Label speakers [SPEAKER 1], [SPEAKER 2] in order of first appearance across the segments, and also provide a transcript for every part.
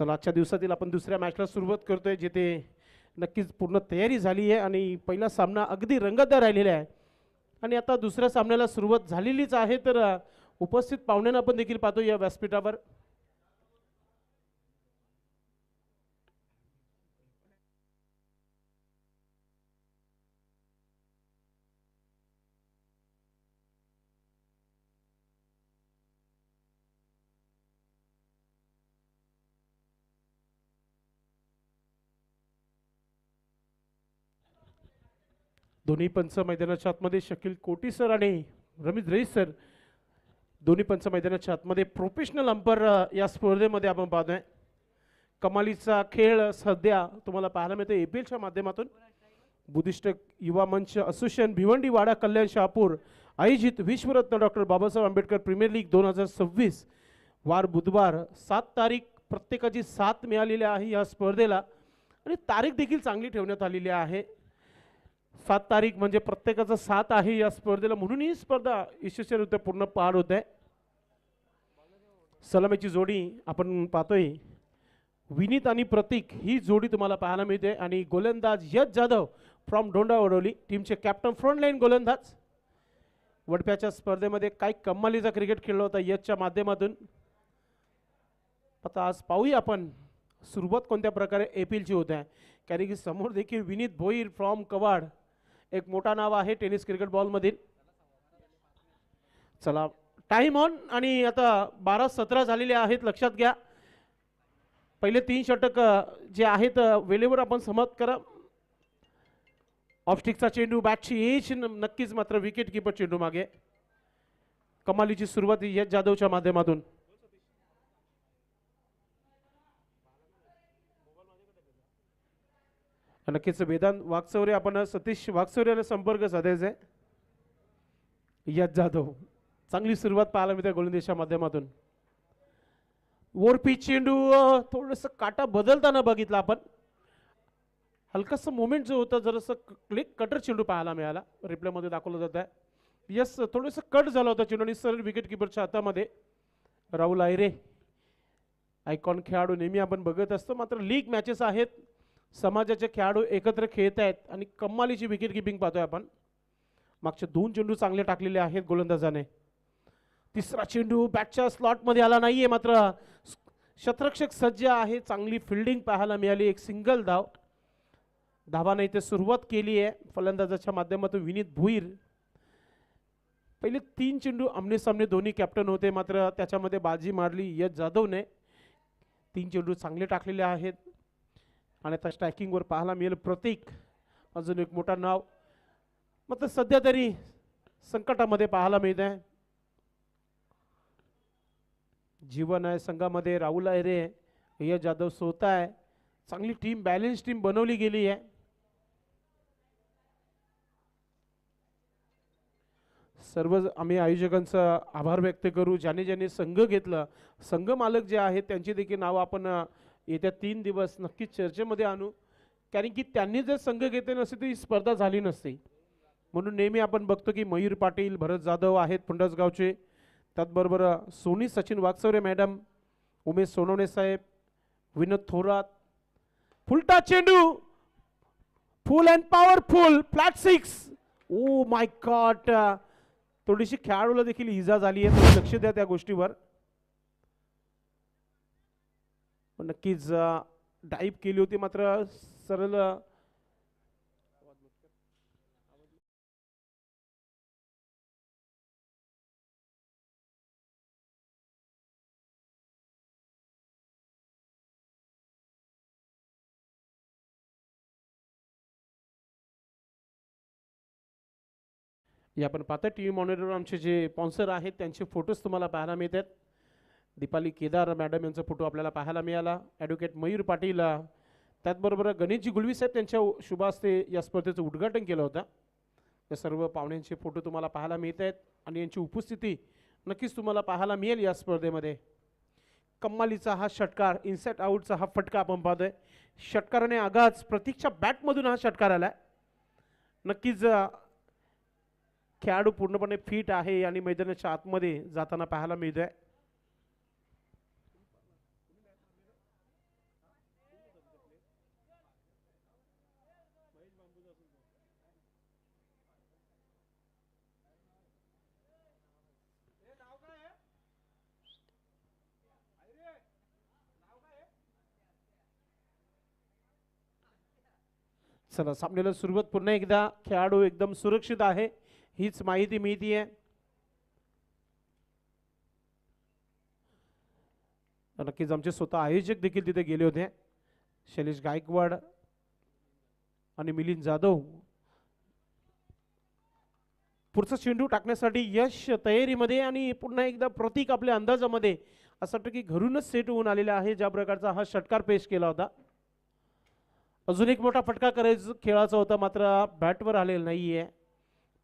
[SPEAKER 1] चला आजच्या दिवसातील आपण दुसऱ्या मॅचला सुरुवात करतोय, जिथे नक्कीच पूर्ण तयारी झाली आहे आणि पहिला सामना अगदी रंगतदार राहिलेला आहे आणि आता दुसऱ्या सामन्याला सुरुवात झालेलीच आहे। तर उपस्थित पाहुण्यांना आपण देखील पाहतो या व्यासपीठावर। दोन्ही पंच मैदानाच्या आतमध्ये शकील कोटी सर आणि रमेश रईस सर दोन्ही पंच मैदानाच्या आतमध्ये प्रोफेशनल अंपायर या स्पर्धेमध्ये आपण पाहतोय। कमालीचा खेळ सध्या तुम्हाला पाहायला मिळतो एपीएलच्या माध्यमातून। बुद्धिस्ट युवा मंच असोसिएशन भिवंडी वाडा कल्याण शहापूर आयोजित विश्वरत्न doctor Babasaheb Ambedkar premier league 2026 वार बुधवार 7 तारीख प्रत्येकाची साथ मिळालेली आहे या स्पर्धेला आणि तारीख देखील चांगली ठेवण्यात आलेली आहे। 7 तारीख म्हणजे प्रत्येकाचा साथ आहे या स्पर्धेला, म्हणून ही स्पर्धा यशस्वीरित्या पूर्ण पार होत आहे। सलामीची जोडी आपण पाहतोय विनीत आणि प्रतीक ही जोडी तुम्हाला पाहायला मिळते आणि गोलंदाज यश जाधव फ्रॉम डोंडा वडोली टीमचे कॅप्टन फ्रंटलाईन गोलंदाज। वडप्याच्या स्पर्धेमध्ये काय कमालीचा क्रिकेट खेळला होता यशच्या माध्यमातून। आता आज पाहूया आपण सुरुवात कोणत्या प्रकारे एपीएलची होत आहे, कारण की समोर देखील विनीत भोईर फ्रॉम कवाड एक मोठा नाव आहे टेनिस क्रिकेट बॉल मधील। चला टाइम ऑन आणि आता 12-17 झालेले आहेत, लक्षात घ्या। पहिले 3 षटक जे आहेत वेळेवर आपण समाप्त करा। ऑफस्टिकचा चेंडू बॅटची एज नक्कीच, मात्र विकेट कीपर चेंडू मागे। कमालीची सुरुवात यश जाधवच्या माध्यमातून। नक्कीच वेदांत वागचौरे आपण सतीश वागचौरेला संपर्क साधायचा आहे। यश जाधव चांगली सुरुवात पाहायला मिळते गोलंदाजीच्या माध्यमातून। वर पिच चेंडू थोडंसं काटा बदलताना बघितला आपण, हलकासा मोमेंट जो होता जरासं क्लिक कटर चेंडू पाहायला मिळाला, रिप्ले मध्ये दाखवलं जात आहे। यस थोडंसं कट झाला होता चेंडू आणि सरळ विकेट किपरच्या हातामध्ये। राहुल आयरे आयकॉन खेळाडू नेहमी आपण बघत असतो, मात्र लीग मॅचेस आहेत, समाजाचे खेळाडू एकत्र खेळत आहेत आणि कमालीची विकेट किपिंग पाहतोय आपण। मागचे 2 चेंडू चांगले टाकलेले आहेत गोलंदाजाने। तिसरा चेंडू बॅटच्या स्लॉट मध्ये आला नाहीये, मात्र शतरक्षक सज्ज आहे, चांगली फिल्डिंग पाहायला मिळाली। एक सिंगल धाव, धावाने इथे सुरुवात केली आहे फलंदाजाच्या माध्यमातून विनीत भोईर। पहिले 3 चेंडू आमने सामने दोन्ही कॅप्टन होते, मात्र त्याच्यामध्ये बाजी मारली यश जाधवने। 3 चेंडू चांगले टाकलेले आहेत आणि आता स्ट्रायकिंग वर पाहायला मिळेल प्रतीक, अजून एक मोठा नाव, मात्र सध्या तरी संकटामध्ये पाहायला मिळत आहे। जीवन आहे संघामध्ये, राहुल आयरे यश जाधव स्वतः आहे, चांगली टीम बॅलन्स टीम बनवली गेली आहे। सर्व आम्ही आयोजकांचा आभार व्यक्त करू, ज्याने ज्याने संघ घेतला, संघ मालक जे आहेत त्यांची देखील नाव आपण येत्या 3 दिवस नक्कीच चर्चेमध्ये आणू, कारण की त्यांनी जर संघ घेतले नसते तर ही स्पर्धा झाली नसती। म्हणून नेहमी आपण बघतो की मयूर पाटील, भरत जाधव आहेत पुंडसगावचे, त्याचबरोबर सोनी सचिन वागचौरे मॅडम, उमेश सोनवणे साहेब, विनोद थोरात। फुलटा चेंडू फुल and powerful flat 6। Oh my God, थोडीशी खेळाडूला देखील इजा झाली आहे, तर लक्ष द्या त्या गोष्टीवर। नक्कीच डाईव्ह केली होती, मात्र सरळ या आपण पाहता टीव्ही मॉनिटरवर आमचे जे स्पॉन्सर आहेत त्यांचे फोटोज तुम्हाला पाहायला मिळतात। दीपाली केदार मॅडम यांचा फोटो आपल्याला पाहायला मिळाला, ॲडव्होकेट मयूर पाटील, त्याचबरोबर गणेशजी गुलवी साहेब त्यांच्या शुभ हस्ते या स्पर्धेचं उद्घाटन केलं होतं। या सर्व पाहुण्यांचे फोटो तुम्हाला पाहायला मिळत आहेत आणि यांची उपस्थिती नक्कीच तुम्हाला पाहायला मिळेल या स्पर्धेमध्ये। कमालीचा हा षटकार, इनसाइड आउटचा हा फटका आपण पाहतोय, षटकाराने आगाज प्रतीकच्या बॅटमधून हा षटकार आलाय। नक्कीच खेळाडू पूर्णपणे फिट आहे आणि मैदानाच्या आतमध्ये जाताना पाहायला मिळतोय। चला सामन्याला सुरुवात पुन्हा एकदा. खेळाडू एकदम सुरक्षित आहे हीच माहिती मिळती आहे. नक्कीच आमचे स्वतः आयोजक देखील तिथे गेले होते, शैलेश गायकवाड आणि मिलिंद जाधव. पुढचा चेंडू टाकण्यासाठी यश तयारीमध्ये आणि पुन्हा एकदा प्रतीक आपल्या अंदाजामध्ये असं वाटतं की घरूनच सेट होऊन आलेला आहे. ज्या प्रकारचा हा षटकार पेश केला होता, अजून एक मोठा फटका करायचा खेळाचा होता मात्र बॅटवर आलेला नाहीये.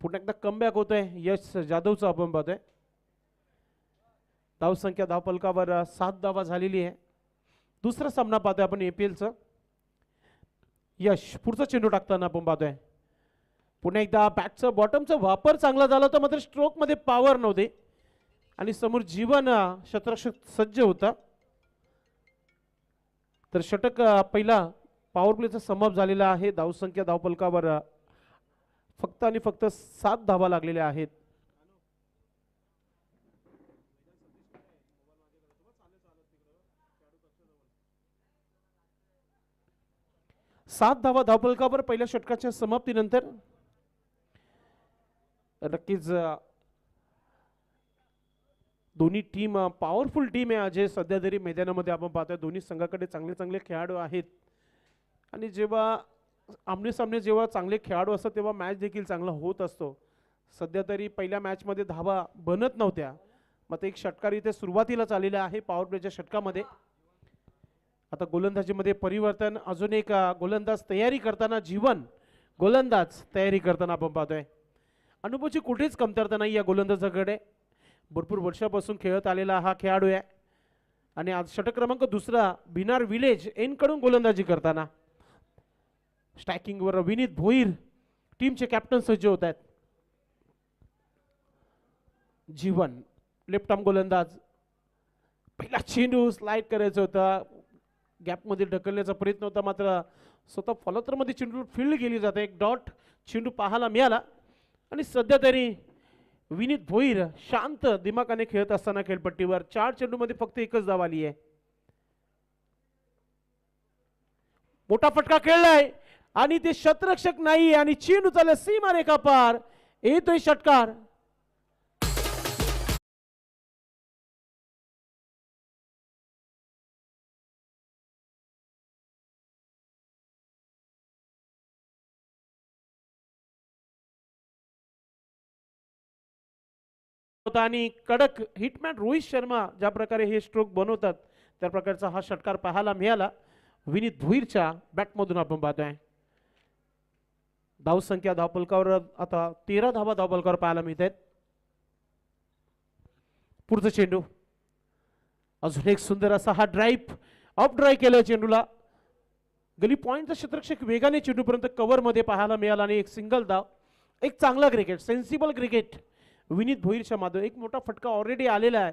[SPEAKER 1] पुन्हा एकदा कमबॅक होतोय यश जाधवचा आपण पाहतोय. धावसंख्या धावफलकावर 7 धावा झालेली आहे. दुसरा सामना पाहतोय आपण APLचा. यश पुढचा चेंडू टाकताना आपण पाहतोय पुन्हा एकदा बॅटचा बॉटमचा वापर चांगला झाला होता मात्र स्ट्रोक मध्ये पॉवर नव्हते आणि समोर जीवन शतरक्षक सज्ज होता. तर षटक पहिला पॉवर प्लेचा समाप्त झालेला आहे. धावसंख्या धावफलकावर फक्त आणि फक्त 7 धावा लागलेल्या आहेत. सात धावा धावफलकावर पहिल्या षटकाच्या समाप्तीनंतर. नक्कीच दोन्ही टीम पॉवरफुल टीम आहे. अजय सध्या तरी मैदानामध्ये आपण पाहतोय दोन्ही संघाकडे चांगले चांगले खेळाडू आहेत आणि जेव्हा आमने सामने जेव्हा चांगले खेळाडू असतात तेव्हा मॅच देखील चांगला होत असतो. सध्या तरी पहिल्या मॅचमध्ये धावा बनत नव्हत्या मग एक षटकार इथे सुरुवातीलाच आलेला आहे पॉवर प्लेच्या षटकामध्ये. आता गोलंदाजीमध्ये परिवर्तन, अजून एक गोलंदाज तयारी करताना जीवन गोलंदाज तयारी करताना आपण पाहतोय. अनुभवाची कुठेच कमतरता नाही या गोलंदाजाकडे. भरपूर वर्षापासून खेळत आलेला हा खेळाडू आहे आणि आज षटक क्रमांक दुसरा बिनार विलेज एनकडून गोलंदाजी करताना. स्ट्रायकिंगवर विनीत भोईर टीमचे कॅप्टन सज्ज होत आहेत. जीवन लेफ्ट आर्म गोलंदाज. पहिला चेंडू स्लाइड करायचा होता, गॅपमध्ये ढकलण्याचा प्रयत्न होता मात्र स्वतः फॉलोथरमध्ये चेंडू फील्ड केली जाते. एक डॉट चेंडू पाहायला मिळाला आणि सध्या तरी विनीत भोईर शांत दिमागाने खेळत असताना खेळपट्टीवर 4 चेंडूमध्ये फक्त एकच धाव आली आहे. मोठा फटका खेळलाय आणि ते शतरक्षक नाही आणि चेंडू चालला सीमारेखा पार. येतोय षटकार. आणि कडक हिटमॅन रोहित शर्मा ज्या प्रकारे हे स्ट्रोक बनवतात त्या प्रकारचा हा षटकार पाहायला मिळाला विनीत भोईरच्या बॅटमधून आपण पाहतोय. धावसंख्या धावफलकावर आता 13 धावा धावफलकावर पाहायला मिळत आहेत. पुढचा चेंडू अजून एक सुंदर असा हा ड्राईव्ह अप ड्राईव्ह केलं चेंडूला. गली पॉइंटचा क्षेत्ररक्षक वेगाने चेंडूपर्यंत कव्हर मध्ये पाहायला मिळाला आणि एक सिंगल धाव. एक चांगला क्रिकेट, सेन्सिबल क्रिकेट विनीत भोईरच्या माधव. एक मोठा फटका ऑलरेडी आलेला आहे,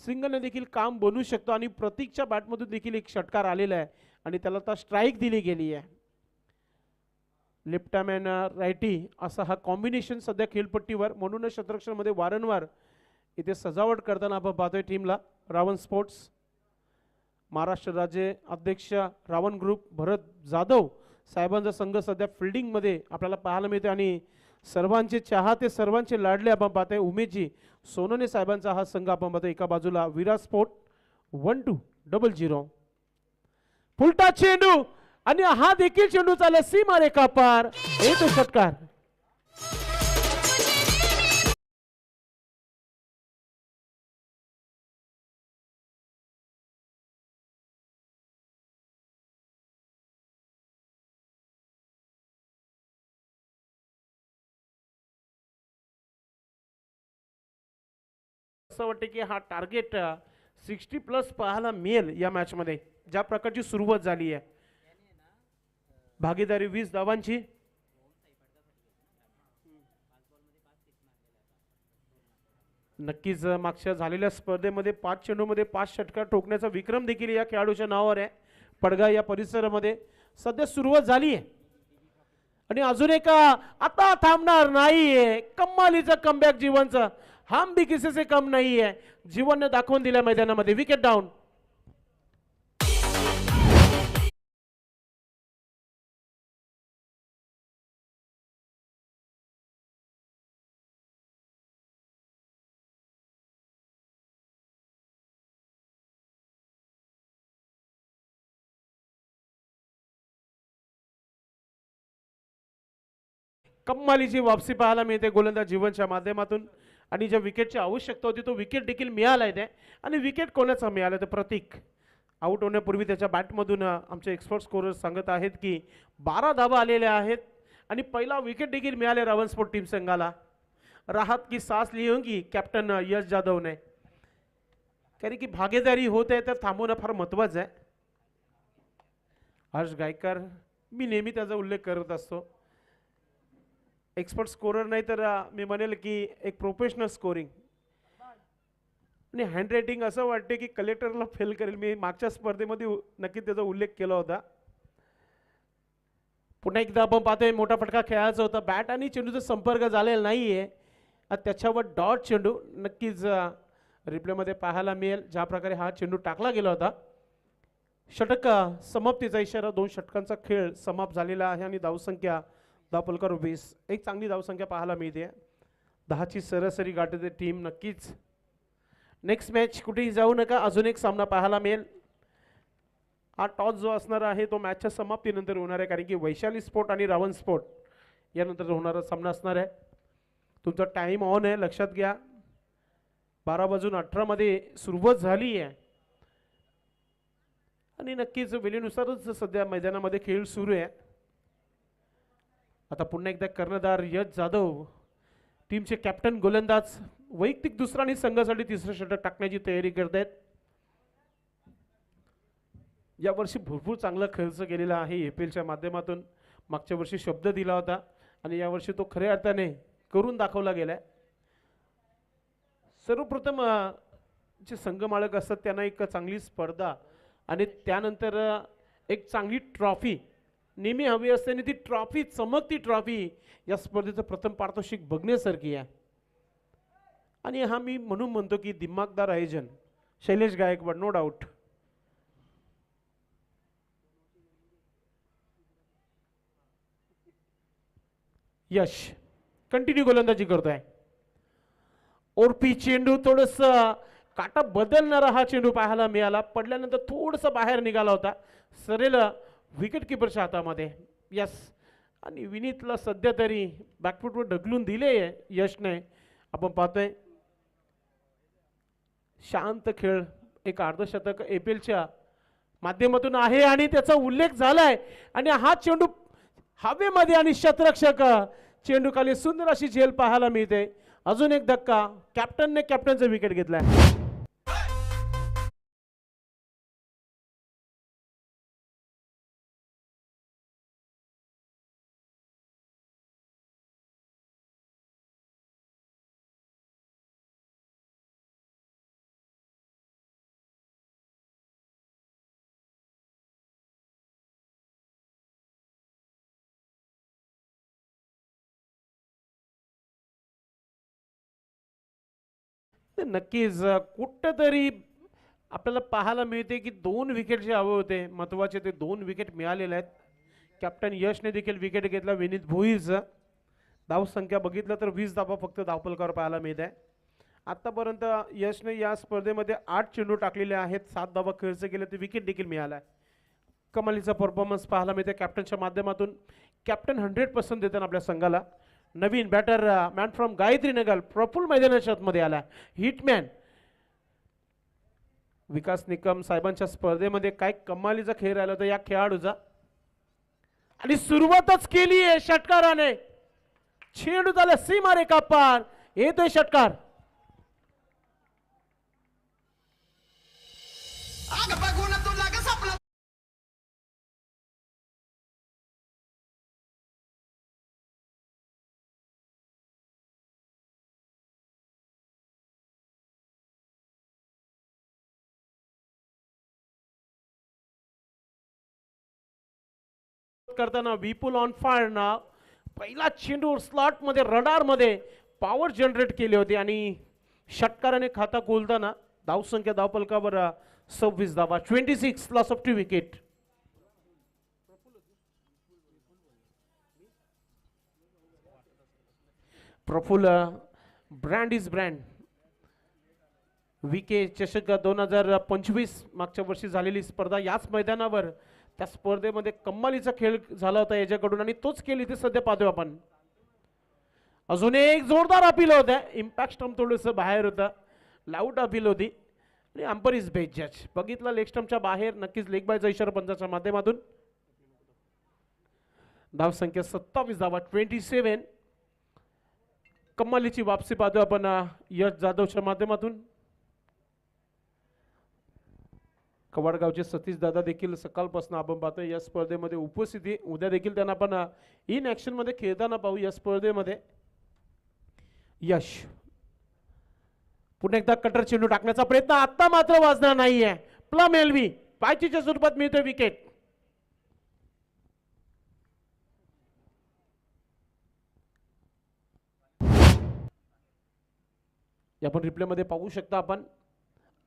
[SPEAKER 1] सिंगलने देखील काम बनवू शकतो आणि प्रतीकच्या बॅटमधून देखील एक षटकार आलेला आहे आणि त्याला आता स्ट्राईक दिली गेली आहे. लेफ्ट आर्म अँड रायटी असा हा कॉम्बिनेशन सध्या खेळपट्टीवर, म्हणूनच क्षेत्ररक्षणामध्ये वारंवार इथे सजावट करताना आपण पाहतोय टीमला. रावण स्पोर्ट्स महाराष्ट्र राज्य अध्यक्ष रावण ग्रुप भरत जाधव साहेबांचा संघ सध्या फिल्डिंगमध्ये आपल्याला पाहायला मिळते आणि सर्वांचे चाहते सर्वांचे लाडले आपण पाहतोय उमेशजी सोनोने साहेबांचा हा संघ आपण पाहतोय. एका बाजूला विराट स्पोर्ट 1200 फुलटा चेंडू आणि हा देखील चेंडू चालला सीमारेखा पार. येतो षटकार. असं वाटतं की हा टार्गेट 60+ पाहायला मिळेल या मॅच मध्ये. ज्या प्रकारची सुरुवात झाली आहे, भागीदारी 20 धावांची. नक्कीच मागच्या झालेल्या स्पर्धेमध्ये 5 चेंडूमध्ये 5 षटकार ठोकण्याचा विक्रम देखील या खेळाडूच्या नावावर आहे. पडगा या परिसरामध्ये सध्या सुरुवात झाली आहे आणि अजून एक आता थांबणार नाहीये. कमालीचा कमबॅक जीवनचा. हम भी किसी से कम नहीं है. जीवन ने दाखवून दिल्या मैदानामध्ये. Wicket down. कमालीची वापसी पाहायला मिळते गोलंदाज जीवनच्या माध्यमातून आणि ज्या विकेटची आवश्यकता होती तो विकेट देखील मिळाला आहे आणि विकेट कोणाचा मिळाला तर प्रतीक आउट होण्यापूर्वी त्याच्या बॅटमधून आमचे एक्सपर्ट स्कोरर सांगत आहेत की 12 धावा आलेल्या आहेत आणि पहिला विकेट देखील मिळाले रावण स्पोर्ट टीम संघाला। राहत की सांस ली होगी कॅप्टन यश जाधव ने, कारण की भागीदारी होत आहे तर थांबवणं फार महत्त्वाचं आहे। हर्ष गायकर मी नेहमी त्याचा उल्लेख करत असतो, एक्सपर्ट स्कोरर नाही तर मी म्हणेल की एक प्रोफेशनल स्कोरिंग आणि हँड रायटिंग असं वाटते की कलेक्टरला फेल करेल। मी मागच्या स्पर्धेमध्ये नक्की त्याचा उल्लेख केला होता। पुन्हा एकदा आपण पाहतोय मोठा फटका खेळायचा होता, बॅट आणि चेंडूचा संपर्क झालेला नाहीये, त्याच्यावर डॉट चेंडू नक्कीच रिप्लेमध्ये पाहायला मिळेल ज्या प्रकारे हा चेंडू टाकला गेला होता। षटक समाप्तीचा इशारा, 2 षटकांचा खेळ समाप्त झालेला आहे आणि धावसंख्या धावफलकावर 20, एक चांगली धावसंख्या पाहायला मिळते। 10ची सरासरी गाठते टीम। नक्कीच नेक्स्ट मॅच कुठेही जाऊ नका, अजून एक सामना पाहायला मिळेल। हा टॉस जो असणार आहे तो मॅचच्या समाप्तीनंतर होणार आहे, कारण की वैशाली स्पोर्ट आणि रावण स्पोर्ट यानंतर होणारा सामना असणार आहे। तुमचा टाइम ऑन आहे, लक्षात घ्या। 12:18 मध्ये सुरुवात झाली आहे आणि नक्कीच वेळेनुसारच सध्या मैदानामध्ये खेळ सुरू आहे। आता पुन्हा एकदा कर्णधार यश जाधव टीमचे कॅप्टन गोलंदाज वैयक्तिक दुसरा आणि संघासाठी तिसरं षटक टाकण्याची तयारी करत आहेत। यावर्षी भरपूर चांगला खर्च केलेला आहे एपीएलच्या माध्यमातून, मागच्या वर्षी शब्द दिला होता आणि यावर्षी तो खऱ्या अर्थाने करून दाखवला गेलाय। सर्वप्रथम जे संघ मालक असतात त्यांना एक चांगली स्पर्धा आणि त्यानंतर एक चांगली ट्रॉफी नेहमी हवी असते आणि ती ट्रॉफी, चमकती ट्रॉफी या स्पर्धेचं प्रथम पारितोषिक बघण्यासारखी आहे आणि हा मी म्हणून म्हणतो की दिमागदार आयोजन शैलेश गायकवाड, नो डाऊट। यश कंटिन्यू गोलंदाजी करतोय, ओरपी चेंडू थोडस काटा बदलणारा हा चेंडू पाहायला मिळाला, पडल्यानंतर थोडस बाहेर निघाला होता, सरेल विकेट किपरच्या हातामध्ये। यस आणि विनीतला सध्या तरी बॅकफुटवर ढकलून दिले यशने। आपण पाहतोय शांत खेळ, एक अर्धशतक एपीएलच्या माध्यमातून आहे आणि त्याचा उल्लेख झालाय आणि हा चेंडू हवेमध्ये आणि शतरक्षक चेंडू खाली सुंदर अशी झेल पाहायला मिळते। अजून एक धक्का, कॅप्टनने कॅप्टनचा विकेट घेतलाय। नक्कीच कुठंतरी आपल्याला पाहायला मिळते की 2 विकेट जे हवे होते महत्त्वाचे, ते 2 विकेट मिळालेले आहेत। कॅप्टन यशने देखील विकेट घेतला विनीत भोईर। धाव संख्या बघितलं तर 20 धावा फक्त धावफलकावर पाहायला मिळत आहे। आतापर्यंत यशने या स्पर्धेमध्ये 8 चेंडू टाकलेले आहेत, 7 धावा खर्च केले, ते विकेट देखील मिळाला। कमालीचा परफॉर्मन्स पाहायला मिळते कॅप्टनच्या माध्यमातून। कॅप्टन 100% देतात आपल्या संघाला। नवीन batter man from Gayatri Nagar Praful मैदानाच्या आतमध्ये आला, हिटमॅन विकास निकम साहेबांच्या स्पर्धेमध्ये काय कमालीचा खेळ राहिला होता या खेळाडूचा आणि सुरुवातच केली आहे षटकाराने। चेंडू झाला सीमारेखा पार, येतोय षटकार। करताना विपुल ऑन फायर ना पहिला चेंडू स्लॉट मध्ये रडार मध्ये पॉवर जनरेट केली होती आणि षटकाराने खाता खोलताना धावसंख्या धावफलकावर 26 धावा, 26 loss of 2 wicket. Praful brand is brand विके चषक 2025 मागच्या वर्षी झालेली स्पर्धा याच मैदानावर, त्या स्पर्धेमध्ये कमालीचा खेळ झाला होता याच्याकडून आणि तोच खेळ इथे सध्या पाहतोय आपण। अजून एक जोरदार अपील होतं, इम्पॅक्ट स्टंप थोडंसं बाहेर होतं, लाऊड अपील होती आणि अंपर इज बेस्ट जज. बघितलं लेग स्टंपच्या बाहेर, नक्कीच लेग बायचा इशारा पंचाच्या माध्यमातून. धाव संख्या 27 धावा 27. कमालीची वापसी पाहतो आपण यश जाधवच्या माध्यमातून. कवाडगावचे सतीश दादा देखील सकाळपासून आपण पाहतो या स्पर्धेमध्ये उपस्थिती. उद्या देखील त्यांना आपण इन ऍक्शन मध्ये खेळताना पाहू या स्पर्धेमध्ये. यश पुन्हा एकदा कटर चेंडू टाकण्याचा प्रयत्न, आता मात्र वाजणार नाहीये. प्लम एलवी पायचीच्या स्वरूपात मिळतोय विकेट. आपण रिप्ले मध्ये पाहू शकता आपण,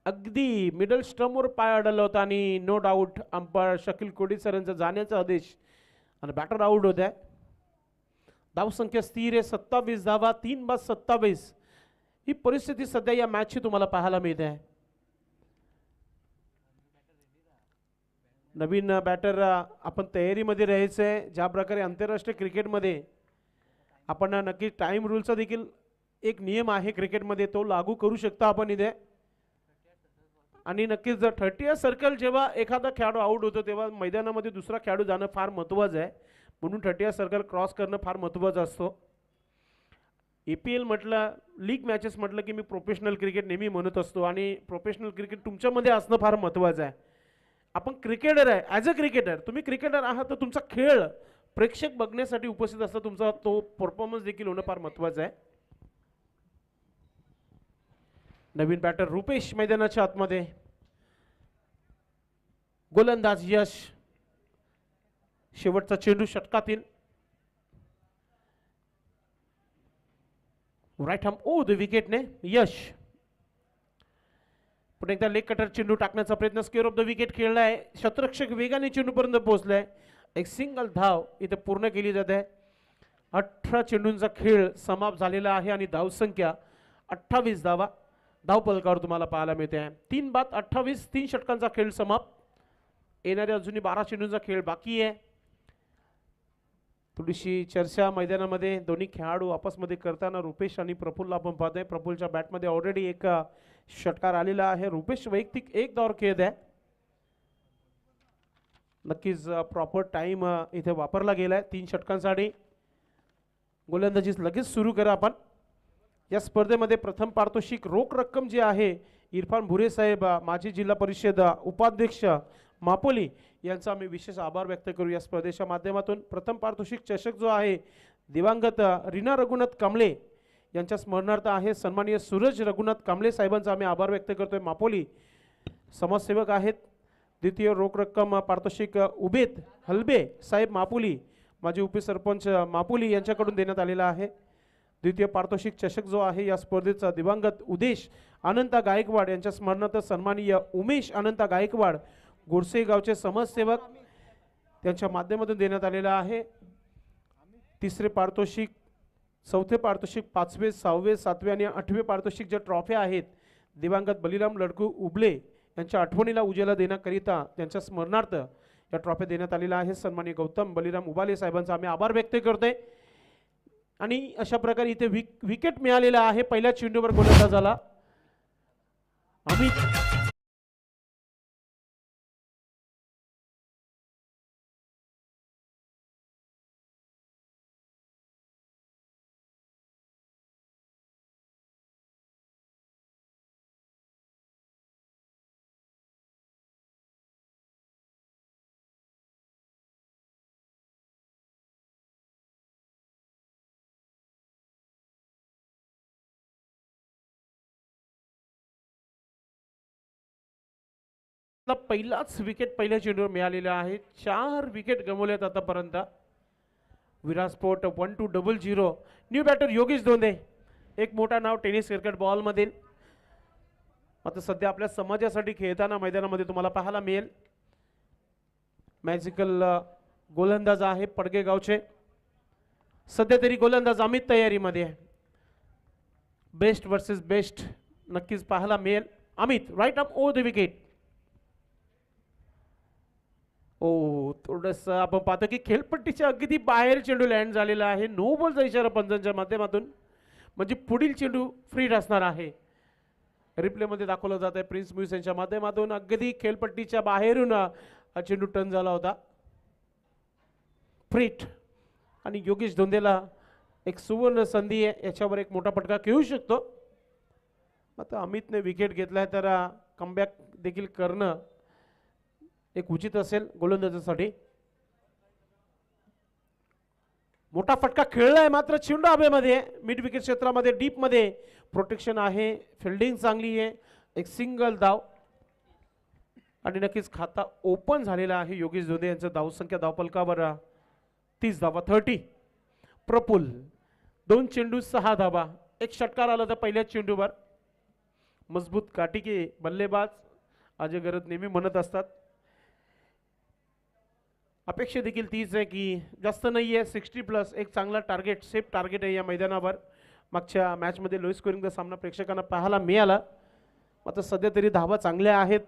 [SPEAKER 1] अगदी मिडल स्टंपवर पाय अडवला होता आणि नो डाऊट अंपायर शकील कोडी सरांचा जाण्याचा आदेश आणि बॅटर आउट होत आहे. धावसंख्या स्थिर आहे 27 धावा 3/27. ही परिस्थिती सध्या या मॅचची तुम्हाला पाहायला मिळते आहे. नवीन बॅटर आपण तयारीमध्ये राहायचंय. ज्या प्रकारे आंतरराष्ट्रीय क्रिकेटमध्ये आपण नक्की टाइम रूलचा देखील एक नियम आहे क्रिकेटमध्ये, तो लागू करू शकता आपण इथे. आणि नक्कीच जर 30 सर्कल जेव्हा एखादा खेळाडू आउट होतो तेव्हा मैदानामध्ये दुसरा खेळाडू जाणं फार महत्त्वाचं आहे. म्हणून 30 सर्कल क्रॉस करणं फार महत्त्वाचं असतो. APL म्हटलं, लीग मॅचेस म्हटलं की मी प्रोफेशनल क्रिकेट नेहमी म्हणत असतो आणि प्रोफेशनल क्रिकेट तुमच्यामध्ये असणं फार महत्त्वाचं आहे. आपण क्रिकेटर आहे, ॲज अ क्रिकेटर तुम्ही क्रिकेटर आहात तर तुमचा खेळ प्रेक्षक बघण्यासाठी उपस्थित असता, तुमचा तो परफॉर्मन्स देखील होणं फार महत्त्वाचं आहे. नवीन बॅटर रुपेश मैदानाच्या आतमध्ये. गोलंदाज यश, शेवटचा चेंडू षटकातील. राईट हॅम ओ द विकेटने यश. पुन्हा एकदा लेग कटर चेंडू टाकण्याचा प्रयत्न, स्क्वेअर ऑफ द विकेट खेळलाय. शतरक्षक वेगाने चेंडूपर्यंत पोहोचलाय. एक सिंगल धाव इथे पूर्ण केली जाते. 18 चेंडूंचा खेळ समाप्त झालेला आहे आणि धावसंख्या 28 धावा धाव पलकावर तुम्हाला पाहायला मिळते आहे. 3/28, 3 षटकांचा खेळ समाप्त. येणाऱ्या अजूनही 12 चेंडूंचा खेळ बाकी आहे. थोडीशी चर्चा मैदानामध्ये दोन्ही खेळाडू आपसमध्ये करताना रुपेश आणि प्रफुल्ल आपण पाहतोय. प्रफुल्लच्या बॅटमध्ये ऑलरेडी एक षटकार आलेला आहे. रुपेश वैयक्तिक एक धाव खेळत आहे. नक्कीच प्रॉपर टाइम इथे वापरला गेलाय 3 षटकांसाठी. गोलंदाजी लगेच सुरू करा आपण. या स्पर्धेमध्ये प्रथम पारितोषिक रोख रक्कम जी आहे, इरफान भुरे साहेब माजी जिल्हा परिषद उपाध्यक्ष मापोली यांचा आम्ही विशेष आभार व्यक्त करू या स्पर्धेच्या माध्यमातून. प्रथम पारितोषिक चषक जो आहे दिवंगत रीना रघुनाथ कांबळे यांच्या स्मरणार्थ आहे. सन्माननीय सूरज रघुनाथ कांबळे साहेबांचा आम्ही आभार व्यक्त करतोय. मापोली समाजसेवक आहेत. द्वितीय रोख रक्कम पारितोषिक उबेद हलबे साहेब मापोली माजी उपसरपंच मापोली यांच्याकडून देण्यात आलेला आहे. द्वितीय पारितोषिक चषक जो आहे या स्पर्धेचा दिवंगत उदेश अनंता गायकवाड यांच्या स्मरणार्थ सन्माननीय उमेश अनंता गायकवाड गोडसे गावचे समाजसेवक त्यांच्या माध्यमातून देण्यात आलेला आहे. तिसरे पारितोषिक, चौथे पारितोषिक, 5वे, 6वे, 7वे आणि 8वे पारितोषिक ज्या ट्रॉफ्या आहेत दिवंगत बलिराम लडकू उबले यांच्या आठवणीला उजेला देण्याकरिता त्यांच्या स्मरणार्थ या ट्रॉफ्या देण्यात आलेल्या आहे. सन्माननीय गौतम बलिराम उबाले साहेबांचा आम्ही आभार व्यक्त करतोय. आणि अशा प्रकारे इथे विकेट मिळालेला आहे. पहिल्या चेंडूवर गोलंदाज झाला अमित. पहिलाच विकेट पहिल्या चेंडूवर मिळालेला आहे. 4 विकेट गमावल्यात आतापर्यंत. विराट स्पोर्ट 1-0. न्यू बॅटर योगेश धोंडे, एक मोठा नाव टेनिस क्रिकेट बॉल मधील. आता सध्या आपल्या समाजासाठी खेळताना मैदानामध्ये तुम्हाला पाहायला मिळेल. मॅजिकल गोलंदाज आहे पडगे गावचे. सध्या तरी गोलंदाज अमित तयारीमध्ये आहे. बेस्ट वर्सेस बेस्ट नक्कीच पाहायला मिळेल. Amit right up over the wicket. ओ थोडंसं आपण पाहतो की खेळपट्टीच्या अगदी बाहेर चेंडू लँड झालेला आहे. नो बॉलचा इशारा पंचांच्या माध्यमातून, म्हणजे पुढील चेंडू फ्री असणार आहे. रिप्लेमध्ये दाखवलं जात आहे प्रिन्स म्यूस यांच्या माध्यमातून. अगदी खेळपट्टीच्या बाहेरून हा चेंडू टर्न झाला होता. फ्रीट आणि योगेश धोंडेला एक सुवर्ण संधी आहे, याच्यावर एक मोठा फटका खेळू शकतो. आता अमितने विकेट घेतलाय तर कमबॅक देखील करणं एक उचित असेल गोलंदाजासाठी. मोठा फटका खेळलाय मात्र चेंडू हवेमध्ये, मिड विकेट क्षेत्रामध्ये डीपमध्ये प्रोटेक्शन आहे, फिल्डिंग चांगली आहे, एक सिंगल धाव आणि नक्कीच खाता ओपन झालेला आहे योगेश धोंडे यांचं. धावसंख्या धावफलकावर 30 धावा 30. प्रफुल 2 चेंडू 6 धावा, एक षटकार आला तर पहिल्याच चेंडूवर. मजबूत काटिके बल्लेबाज अजय गरज नेहमी म्हणत असतात. अपेक्षा देखील तीच आहे की जास्त नाही आहे, 60+ एक चांगला टार्गेट, सेफ टार्गेट आहे या मैदानावर. मागच्या मॅचमध्ये लो स्कोरिंगचा सामना प्रेक्षकांना पाहायला मिळाला. मात्र सध्या तरी धावा चांगल्या आहेत.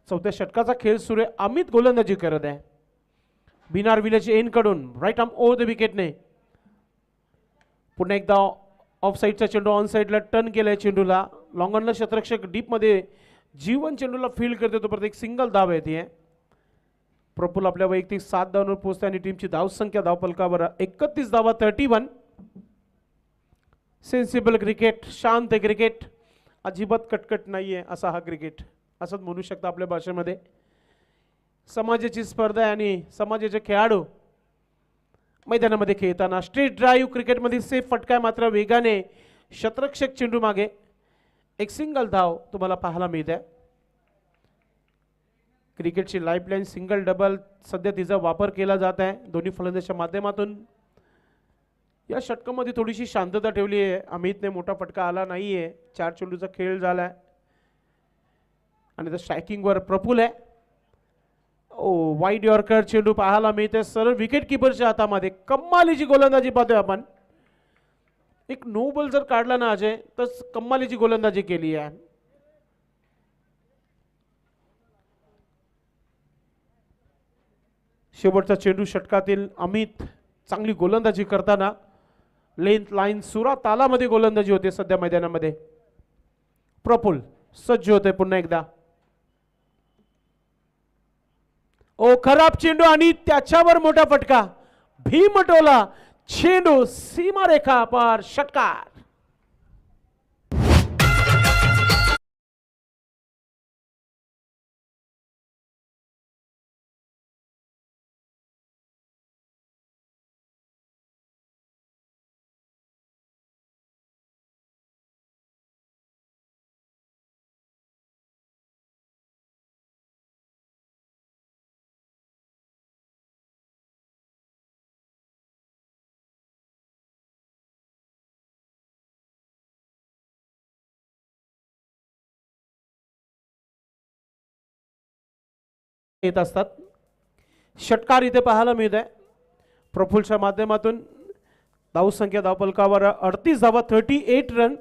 [SPEAKER 1] 4थ्या षटकाचा खेळ सुरू आहे. अमित गोलंदाजी करत आहे. बिनार विलेज एनकडून राईट आर्म ओव्हर द विकेटने. पुन्हा एकदा ऑफ साईडचा चेंडू ऑन साईडला टर्न केलाय चेंडूला. लॉंगॉनला क्षेत्ररक्षक डीपमध्ये जीवन चेंडूला फील्ड करते, तो परत एक सिंगल धाव येते. प्रफुल आपल्या वैयक्तिक 7 धावांवर पोहोचते आणि टीमची धावसंख्या धावफलकावर 31 धावा 31. सेन्सिबल क्रिकेट, शांत क्रिकेट, अजिबात कटकट नाहीये असा हा क्रिकेट असंच म्हणू शकता आपल्या भाषेमध्ये. समाजाची स्पर्धा आहे आणि समाजाचे खेळाडू मैदानामध्ये खेळताना स्ट्रेट ड्राईव्ह क्रिकेटमध्ये सेफ फटका मात्र वेगाने क्षेत्ररक्षक चेंडू मागे एक सिंगल धाव तुम्हाला पाहायला मिळते. क्रिकेटची लाईफलाईन सिंगल डबल सध्या तिचा वापर केला जात आहे दोन्ही फलंदाजांच्या माध्यमातून. या षटकामध्ये थोडीशी शांतता ठेवली आहे. अमितने मोठा फटका आला नाहीये. 4 चेंडूचा खेळ झालाय आणि स्ट्रायकिंगवर प्रफुल आहे. ओ वाईड यॉर्कर चेंडू पाहायला मिळते सरळ विकेट किपरच्या हातामध्ये. कम्मालीची गोलंदाजी पाहतोय आपण. एक नो बॉल जर काढला ना अजय तर कम्मालीची गोलंदाजी केली आहे. शेवटचा चेंडू षटकातील अमित चांगली गोलंदाजी करताना लेंथ लाईन सुरा तालामध्ये गोलंदाजी होते सध्या मैदानामध्ये. प्रफुल सज्ज होते पुन्हा एकदा. ओ खराब चेंडू आणि त्याच्यावर मोठा फटका. भीमटोला चेंडू सीमारेखा पार, षटकार. येत असतात. षटकार इथे पाहायला मिळत आहे. प्रफुलच्या माध्यमातून धावसंख्या धावफलकावर 38 धावा 38 रन.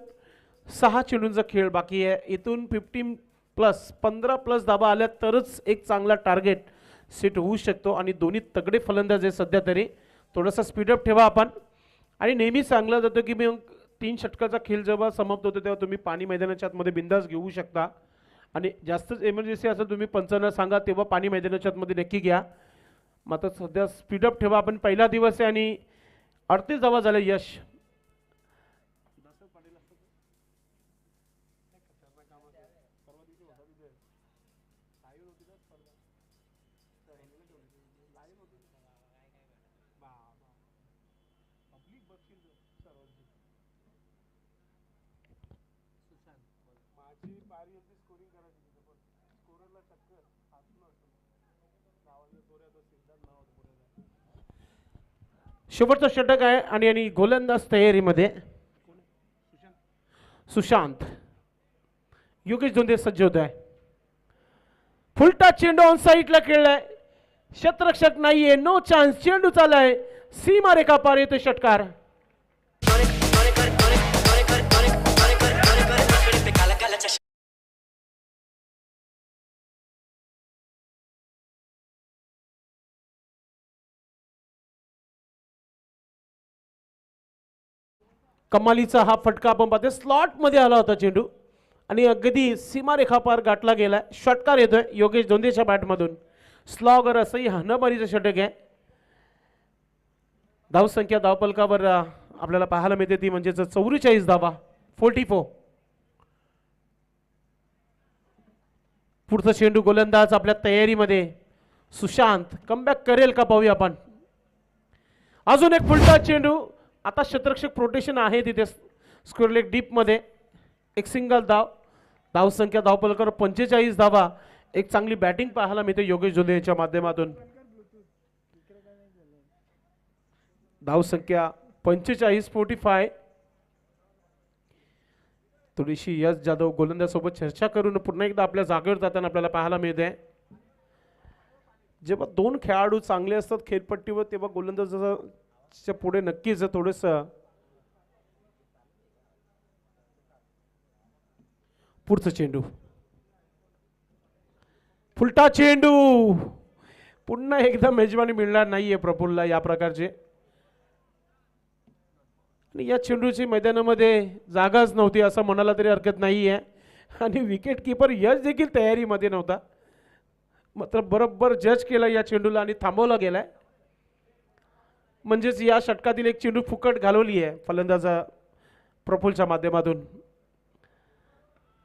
[SPEAKER 1] 6 चेंडूंचा खेळ बाकी आहे. इथून 15+ धावा आल्या तरच एक चांगला टार्गेट सेट होऊ शकतो आणि दोन्ही तगडे फलंदाज आहे सध्या तरी. थोडासा स्पीडअप ठेवा आपण. आणि नेहमी सांगलं जातं की मग 3 षटकाचा खेळ जेव्हा समाप्त होतो तेव्हा तुम्ही पाणी मैदानाच्या आतमध्ये बिंदास घेऊ शकता आणि जास्तच इमर्जन्सी असेल तुम्ही पंचांना सांगा तेव्हा पाणी मैदानाच्या आतमध्ये नक्की घ्या. मात्र सध्या स्पीडअप ठेवा आपण. पहिला दिवस आहे आणि 38 धावा झाले. यश शेवटचं षटक आहे आणि गोलंदाज तयारीमध्ये. सुशांत. योगेश धोंडे सज्ज होत आहे. फुलटा चेंडू ऑन साईडला खेळलाय. क्षेत्ररक्षक नाहीये. No chance. चेंडू चाललाय सीमारेखा पार येतो षटकार. कमालीचा हा फटका आपण पाहतोय, स्लॉटमध्ये आला होता चेंडू आणि अगदी सीमारेखा पार गाठला गेला. षटकार येतोय योगेश धोंडेच्या बॅटमधून. स्लॉगर असंही हाणामारीचं षटक आहे. धावसंख्या धावपलकावर आपल्याला पाहायला मिळते ती म्हणजेच 44 धावा, 44. पुढचा चेंडू गोलंदाज आपल्या तयारीमध्ये. सुशांत कमबॅक करेल का पाहूया आपण. अजून एक फुलटा चेंडू. आता शतरक्षक प्रोटेक्शन आहे तिथे स्क्वेअर लेग डीप मध्ये. एक सिंगल धाव. धावसंख्या धावपलकावर 45 धावा. एक चांगली बॅटिंग पाहायला मिळते योगेश धोंडे यांच्या माध्यमातून. धावसंख्या 45, 45. थोडीशी यश जाधव गोलंदाज सोबत चर्चा करून पुन्हा एकदा आपल्या जागेवर जाताना आपल्याला पाहायला मिळते. जेव्हा दोन खेळाडू चांगले असतात खेळपट्टीवर तेव्हा गोलंदाजाच्या पुढे नक्कीच थोडस पुढचं चेंडू. फुलटा चेंडू. पुन्हा एकदा मेजवानी मिळणार नाहीये प्रफुल्लला या प्रकारचे. आणि या चेंडूची मैदानामध्ये जागाच नव्हती असं म्हणायला तरी हरकत नाही आहे. आणि विकेट किपर यश देखील तयारीमध्ये नव्हता. मात्र बरोबर जज केला या चेंडूला आणि थांबवला गेलाय. म्हणजेच या षटकातील एक चेंडू फुकट घालवली आहे फलंदाजा प्रफुल्लच्या माध्यमातून.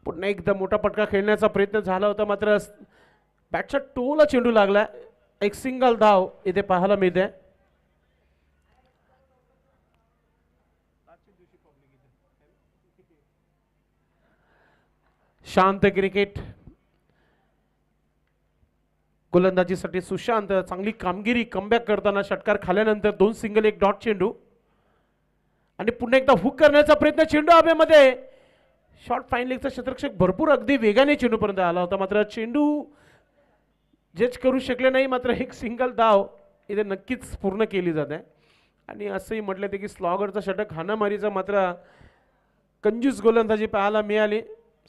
[SPEAKER 1] पुन्हा एकदा मोठा पटका खेळण्याचा प्रयत्न झाला होता मात्र बॅटच्या टोला चेंडू लागला. एक सिंगल धाव इथे पाहायला मिळते. शांत क्रिकेट. गोलंदाजीसाठी सुशांत चांगली कामगिरी कमबॅक करताना षटकार खाल्यानंतर 2 सिंगल 1 डॉट चेंडू आणि पुन्हा एकदा हुक करण्याचा प्रयत्न. चेंडू हवेमध्ये. शॉर्ट फाईन लेगचा क्षेत्ररक्षक भरपूर अगदी वेगाने चेंडूपर्यंत आला होता मात्र चेंडू जज करू शकले नाही. मात्र एक सिंगल धाव इथे नक्कीच पूर्ण केली जाते. आणि असंही म्हटलं ते की स्लॉगरचा षटक हाणामारीचा मात्र कंजूस गोलंदाजी पाहायला मिळाली.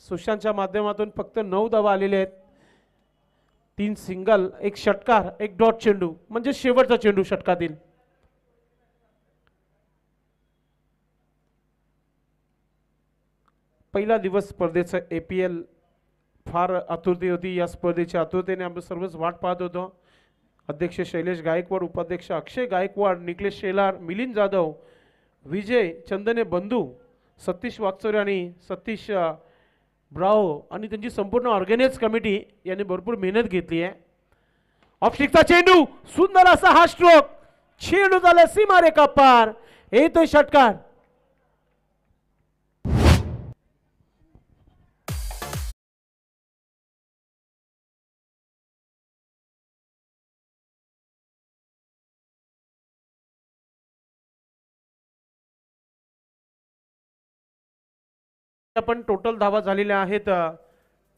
[SPEAKER 1] सुशांतच्या माध्यमातून फक्त 9 धावा आलेले आहेत. 3 सिंगल 1 षटकार 1 डॉट चेंडू म्हणजे शेवटचा चेंडू षटकातील. पहिला दिवस स्पर्धेचं APL फार आतुरते होती. या स्पर्धेच्या आतुरतेने आपण सर्वच वाट पाहत होतो. अध्यक्ष शैलेश गायकवाड, उपाध्यक्ष अक्षय गायकवाड, निकलेश शेलार, मिलिंद जाधव, विजय चंदने बंधू, सतीश वागचौरे आणि सतीश ब्रावो आणि त्यांची संपूर्ण ऑर्गनाइज कमिटी यांनी भरपूर मेहनत घेतली आहे. ऑफस्टिकचा चेंडू. सुंदर असा हा स्ट्रोक. चेंडू झाला सीमारेखा पार. येतोय षटकार. आपण टोटल धावा झालेल्या आहेत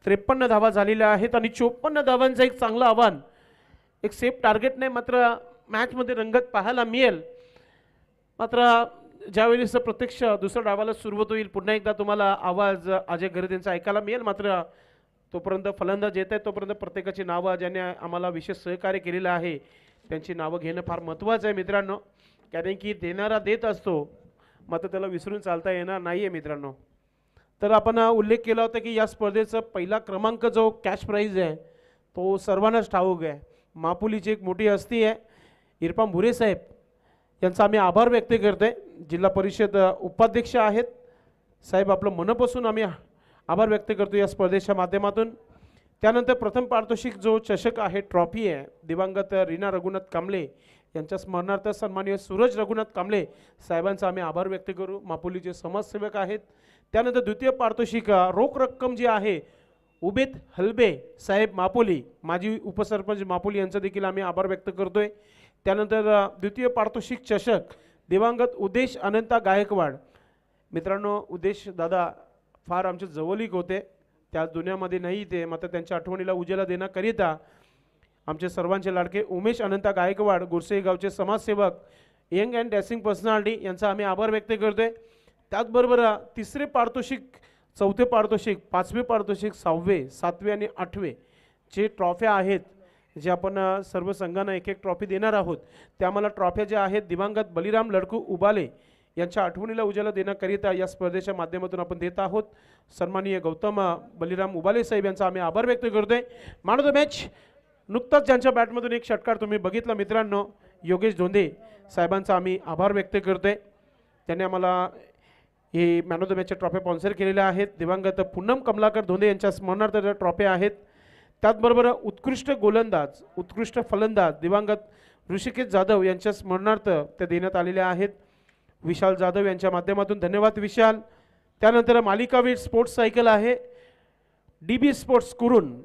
[SPEAKER 1] 53 धावा झालेल्या आहेत आणि 54 धावांचं एक चांगलं आव्हान. एक सेफ टार्गेट नाही मात्र मॅच मध्ये रंगत पाहायला मिळेल. मात्र ज्यावेळेस प्रत्यक्ष दुसऱ्या डावाला सुरुवात होईल पुन्हा एकदा तुम्हाला आवाज अजय घरे यांचा ऐकायला मिळेल. मात्र तोपर्यंत फलंदाज येत आहे तोपर्यंत प्रत्येकाची नावं ज्यांनी आम्हाला विशेष सहकार्य केलेलं आहे त्यांची नावं घेणं फार महत्त्वाचं आहे मित्रांनो. कारण की देणारा देत असतो मात्र त्याला विसरून चालता येणार नाही आहे मित्रांनो. तर आपण उल्लेख केला होता की या स्पर्धेचा पहिला क्रमांक जो कॅश प्राइज आहे तो सर्वांनाच ठाऊक आहे. मापुलीची एक मोठी हस्ती आहे इरफान भुरे साहेब यांचा आम्ही आभार व्यक्त करतोय. जिल्हा परिषद उपाध्यक्ष आहेत साहेब आपलं मनापासून आम्ही आभार व्यक्त करतो या स्पर्धेच्या माध्यमातून. त्यानंतर प्रथम पारितोषिक जो चषक आहे ट्रॉफी आहे दिवंगत रीना रघुनाथ कांबळे यांच्या स्मरणार्थ सन्माननीय सूरज रघुनाथ कांबळे साहेबांचा आम्ही आभार व्यक्त करू. मापुलीचे समाजसेवक आहेत. त्यानंतर द्वितीय पारितोषिक रोख रक्कम जी आहे उबेद हलबे साहेब मापोली माजी उपसरपंच मापोली यांचा देखील आम्ही आभार व्यक्त करतोय. त्यानंतर द्वितीय पारितोषिक चषक दिवंगत उदेश अनंता गायकवाड. मित्रांनो उदेश दादा फार आमचे जवळीक होते. त्या दुनियामध्ये नाही ते मात्र त्यांच्या आठवणीला उजेला देण्याकरिता आमचे सर्वांचे लाडके उमेश अनंता गायकवाड गुरसे गावचे समाजसेवक यंग अँड डॅसिंग पर्सनॅलिटी यांचा आम्ही आभार व्यक्त करतोय. त्याचबरोबर तिसरे पारितोषिक चौथे पारितोषिक पाचवे पारितोषिक 6वे 7वे आणि 8वे जे ट्रॉफ्या आहेत जे आपण सर्व संघांना एक एक ट्रॉफी देणार आहोत. त्या आम्हाला ट्रॉफ्या ज्या आहेत दिवंगत बलिराम लडकू उबाले यांच्या आठवणीला उजाला देण्याकरिता या स्पर्धेच्या माध्यमातून आपण देत आहोत. सन्माननीय गौतम बलिराम उबाले साहेब यांचा आम्ही आभार व्यक्त करतोय. मॅन ऑफ द मॅच नुकताच ज्यांच्या बॅटमधून एक षटकार तुम्ही बघितला मित्रांनो, योगेश धोंडे साहेबांचा आम्ही आभार व्यक्त करतोय. त्यांनी आम्हाला हे मॅन ऑफ द मॅचच्या ट्रॉफी स्पॉन्सर केलेल्या आहेत. दिवंगत पूनम कमलाकर धोंडे यांच्या स्मरणार्थ ट्रॉफ्या आहेत. त्याचबरोबर उत्कृष्ट गोलंदाज, उत्कृष्ट फलंदाज दिवंगत ऋषिकेश जाधव यांच्या स्मरणार्थ त्या देण्यात आलेल्या आहेत. विशाल जाधव यांच्या माध्यमातून धन्यवाद विशाल. त्यानंतर मालिकावीर स्पोर्ट्स सायकल आहे DB स्पोर्ट्स कुरुन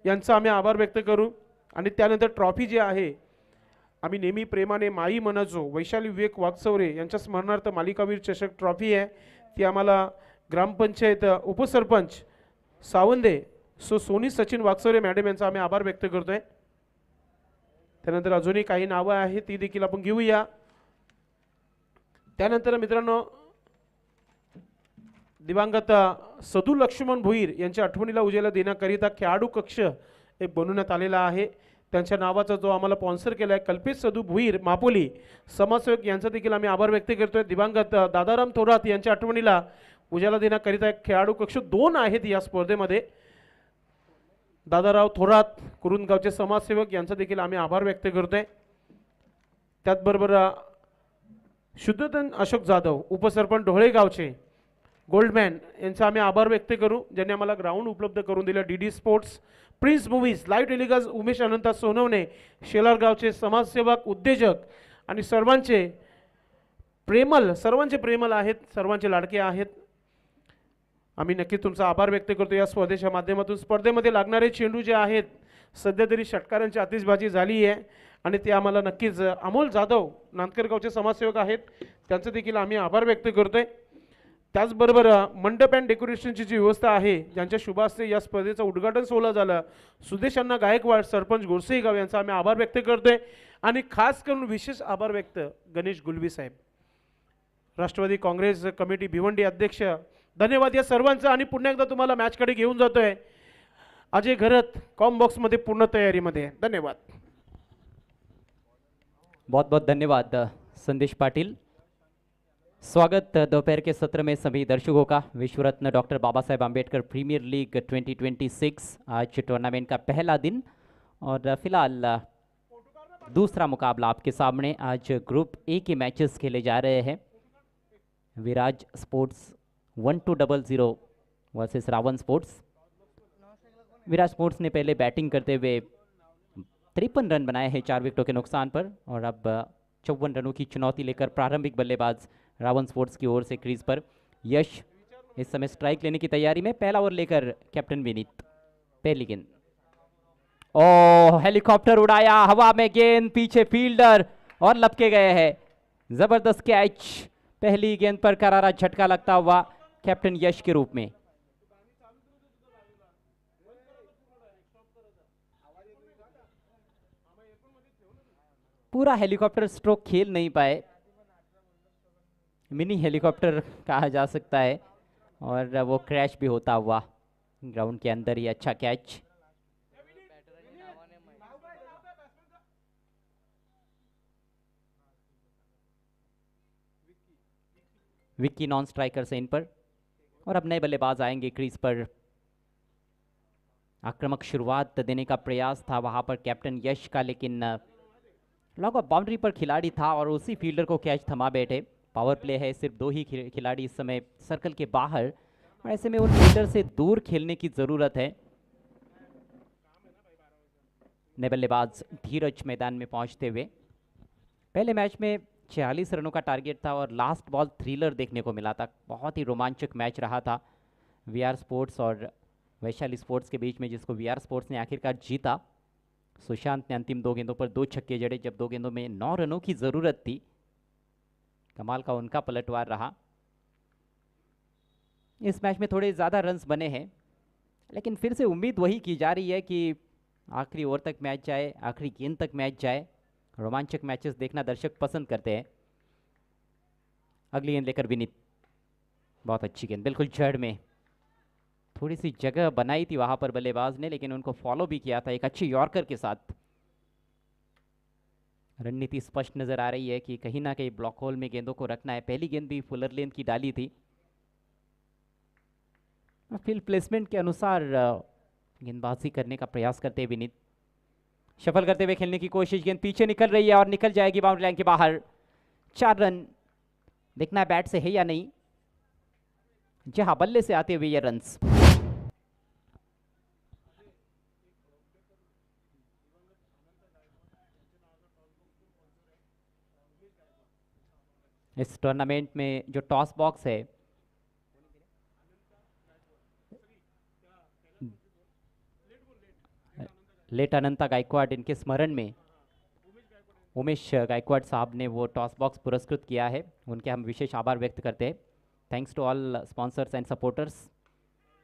[SPEAKER 1] यांचा आम्ही आभार व्यक्त करू. आणि त्यानंतर ट्रॉफी जी आहे आम्ही नेहमी प्रेमाने माई म्हणायचो, वैशाली विवेक वागचौरे यांच्या स्मरणार्थ मालिकावीर चषक ट्रॉफी आहे. ती आम्हाला ग्रामपंचायत उपसरपंच सावंदे सोनी सचिन वागचौरे मॅडम यांचा आम्ही आभार व्यक्त करतोय. त्यानंतर अजूनही काही नावं आहेत ती देखील आपण घेऊया. त्यानंतर मित्रांनो दिवंगत सदू लक्ष्मण भोईर यांच्या आठवणीला उजेला देण्याकरिता खेळाडू कक्ष एक बनवण्यात आलेला आहे. त्यांच्या नावाचा जो आम्हाला स्पॉन्सर केला आहे कल्पेश सदू भोईर मापोली समाजसेवक यांचा देखील आम्ही आभार व्यक्त करतोय. दिवंगत दादाराम थोरात यांच्या आठवणीला उजाला देण्याकरिता एक खेळाडू कक्ष 2 आहेत या स्पर्धेमध्ये. दादाराव थोरात कुरुंदगावचे समाजसेवक यांचा देखील आम्ही आभार व्यक्त करतोय. त्याचबरोबर शुद्धोधन अशोक जाधव उपसरपंच ढोळेगावचे गोल्डमॅन यांचा आम्ही आभार व्यक्त करू, ज्यांनी आम्हाला ग्राउंड उपलब्ध करून दिलं. DD sports, Prince movies, live telecast Umesh Ananta Sonawane शेलारगावचे समाजसेवक उद्योजक आणि सर्वांचे प्रेमल आहेत, सर्वांचे लाडके आहेत. आम्ही नक्की तुमचा आभार व्यक्त करतो या स्पर्धेच्या माध्यमातून. स्पर्धेमध्ये लागणारे चेंडू जे आहेत सध्या तरी षटकारांची आतिषबाजी झाली आहे आणि ते आम्हाला नक्कीच अमोल जाधव नांदकरगावचे समाजसेवक आहेत त्यांचं देखील आम्ही आभार व्यक्त करतोय. त्याचबरोबर मंडप अँड डेकोरेशनची जी व्यवस्था आहे ज्यांच्या शुभ हस्ते या स्पर्धेचं उद्घाटन सोहळा झालं सुदेशांना गायकवाड सरपंच गोरसेगाव यांचा आम्ही आभार व्यक्त करतोय. आणि खास करून विशेष आभार व्यक्त गणेश गुलवी साहेब, राष्ट्रवादी काँग्रेस कमिटी भिवंडी अध्यक्ष, धन्यवाद या सर्वांचं. आणि पुन्हा एकदा तुम्हाला मॅचकडे घेऊन जातोय. अजय घरत कॉम बॉक्समध्ये पूर्ण तयारीमध्ये. धन्यवाद.
[SPEAKER 2] बहुत बहुत धन्यवाद संदेश पाटिल. स्वागत दोपहर के सत्र में सभी दर्शकों का. विश्व रत्न doctor Baba Saheb Ambedkar premier league 2026 आज टूर्नामेंट का पहला दिन और फिलहाल दूसरा मुकाबला आपके सामने. आज ग्रुप ए के मैचेस खेले जा रहे हैं. Viraj sports 1200 versus Ravan sports. Viraj sports ने पहले बैटिंग करते हुए 53 रन बनाए हैं 4 विकेटों के नुकसान पर और अब 54 रनों की चुनौती लेकर प्रारंभिक बल्लेबाज रावण स्पोर्ट्स की ओर से क्रीज पर यश इस समय स्ट्राइक लेने की तैयारी में. पहला ओवर लेकर कैप्टन विनीत. पहली गेंद, ओ हेलीकॉप्टर उड़ाया हवा में, गेंद पीछे फील्डर और लपके गए हैं. जबरदस्त कैच. पहली गेंद पर करारा झटका लगता हुआ कैप्टन यश के रूप में. पूरा हेलीकॉप्टर स्ट्रोक खेल नहीं पाए, मिनी हेलीकॉप्टर कहा जा सकता है और वो क्रैश भी होता हुआ ग्राउंड के अंदर ही. अच्छा कैच. विक्की नॉन स्ट्राइकर से इन पर और अब नए बल्लेबाज आएंगे क्रीज पर. आक्रामक शुरुआत देने का प्रयास था वहां पर कैप्टन यश का, लेकिन लॉग ऑफ बाउंड्री पर खिलाड़ी था और उसी फील्डर को कैच थमा बैठे. पावर प्ले है, सिर्फ 2 ही खिलाड़ी इस समय सर्कल के बाहर और ऐसे में उन फील्डर से दूर खेलने की ज़रूरत है. नए बल्लेबाज धीरज मैदान में पहुंचते हुए. पहले मैच में 46 रनों का टारगेट था और लास्ट बॉल थ्रिलर देखने को मिला था. बहुत ही रोमांचक मैच रहा था वीआर स्पोर्ट्स और वैशाली स्पोर्ट्स के बीच में, जिसको वीआर स्पोर्ट्स ने आखिरकार जीता. सुशांत ने अंतिम 2 गेंदों पर 2 छक्के जड़े जब 2 गेंदों में 9 रनों की ज़रूरत थी. कमाल का उनका पलटवार रहा. इस मैच में थोड़े ज़्यादा रन्स बने हैं, लेकिन फिर से उम्मीद वही की जा रही है कि आखिरी ओवर तक मैच जाए, आखिरी गेंद तक मैच जाए. रोमांचक मैचेस देखना दर्शक पसंद करते हैं. अगली गेंद लेकर विनीत. बहुत अच्छी गेंद, बिल्कुल जड़ में. थोड़ी सी जगह बनाई थी वहां पर बल्लेबाज ने, लेकिन उनको फॉलो भी किया था एक अच्छी यॉर्कर के साथ. रणनीति स्पष्ट नजर आ रही है कि कहीं ना कहीं ब्लॉक होल में गेंदों को रखना है। पहली गेंद भी फुलर लेंथ की डाली थी। फील्ड प्लेसमेंट के अनुसार गेंदबाजी करने का प्रयास करते हैं विनीत। शफल करते हुए खेलने की कोशिश, गेंद पीछे निकल रही है और निकल जाएगी बाउंड्री लाइन के बाहर। 4 रन। देखना है बैट से है या नहीं। जी हाँ, बल्ले से आते हुए ये रन्स। इस टूर्नामेंट में जो टॉस बॉक्स है लेट अनंता गायकवाड़, इनके स्मरण में उमेश गायकवाड़ साहब ने वो टॉस बॉक्स पुरस्कृत किया है। उनके हम विशेष आभार व्यक्त करते हैं। Thanks to all sponsors and supporters.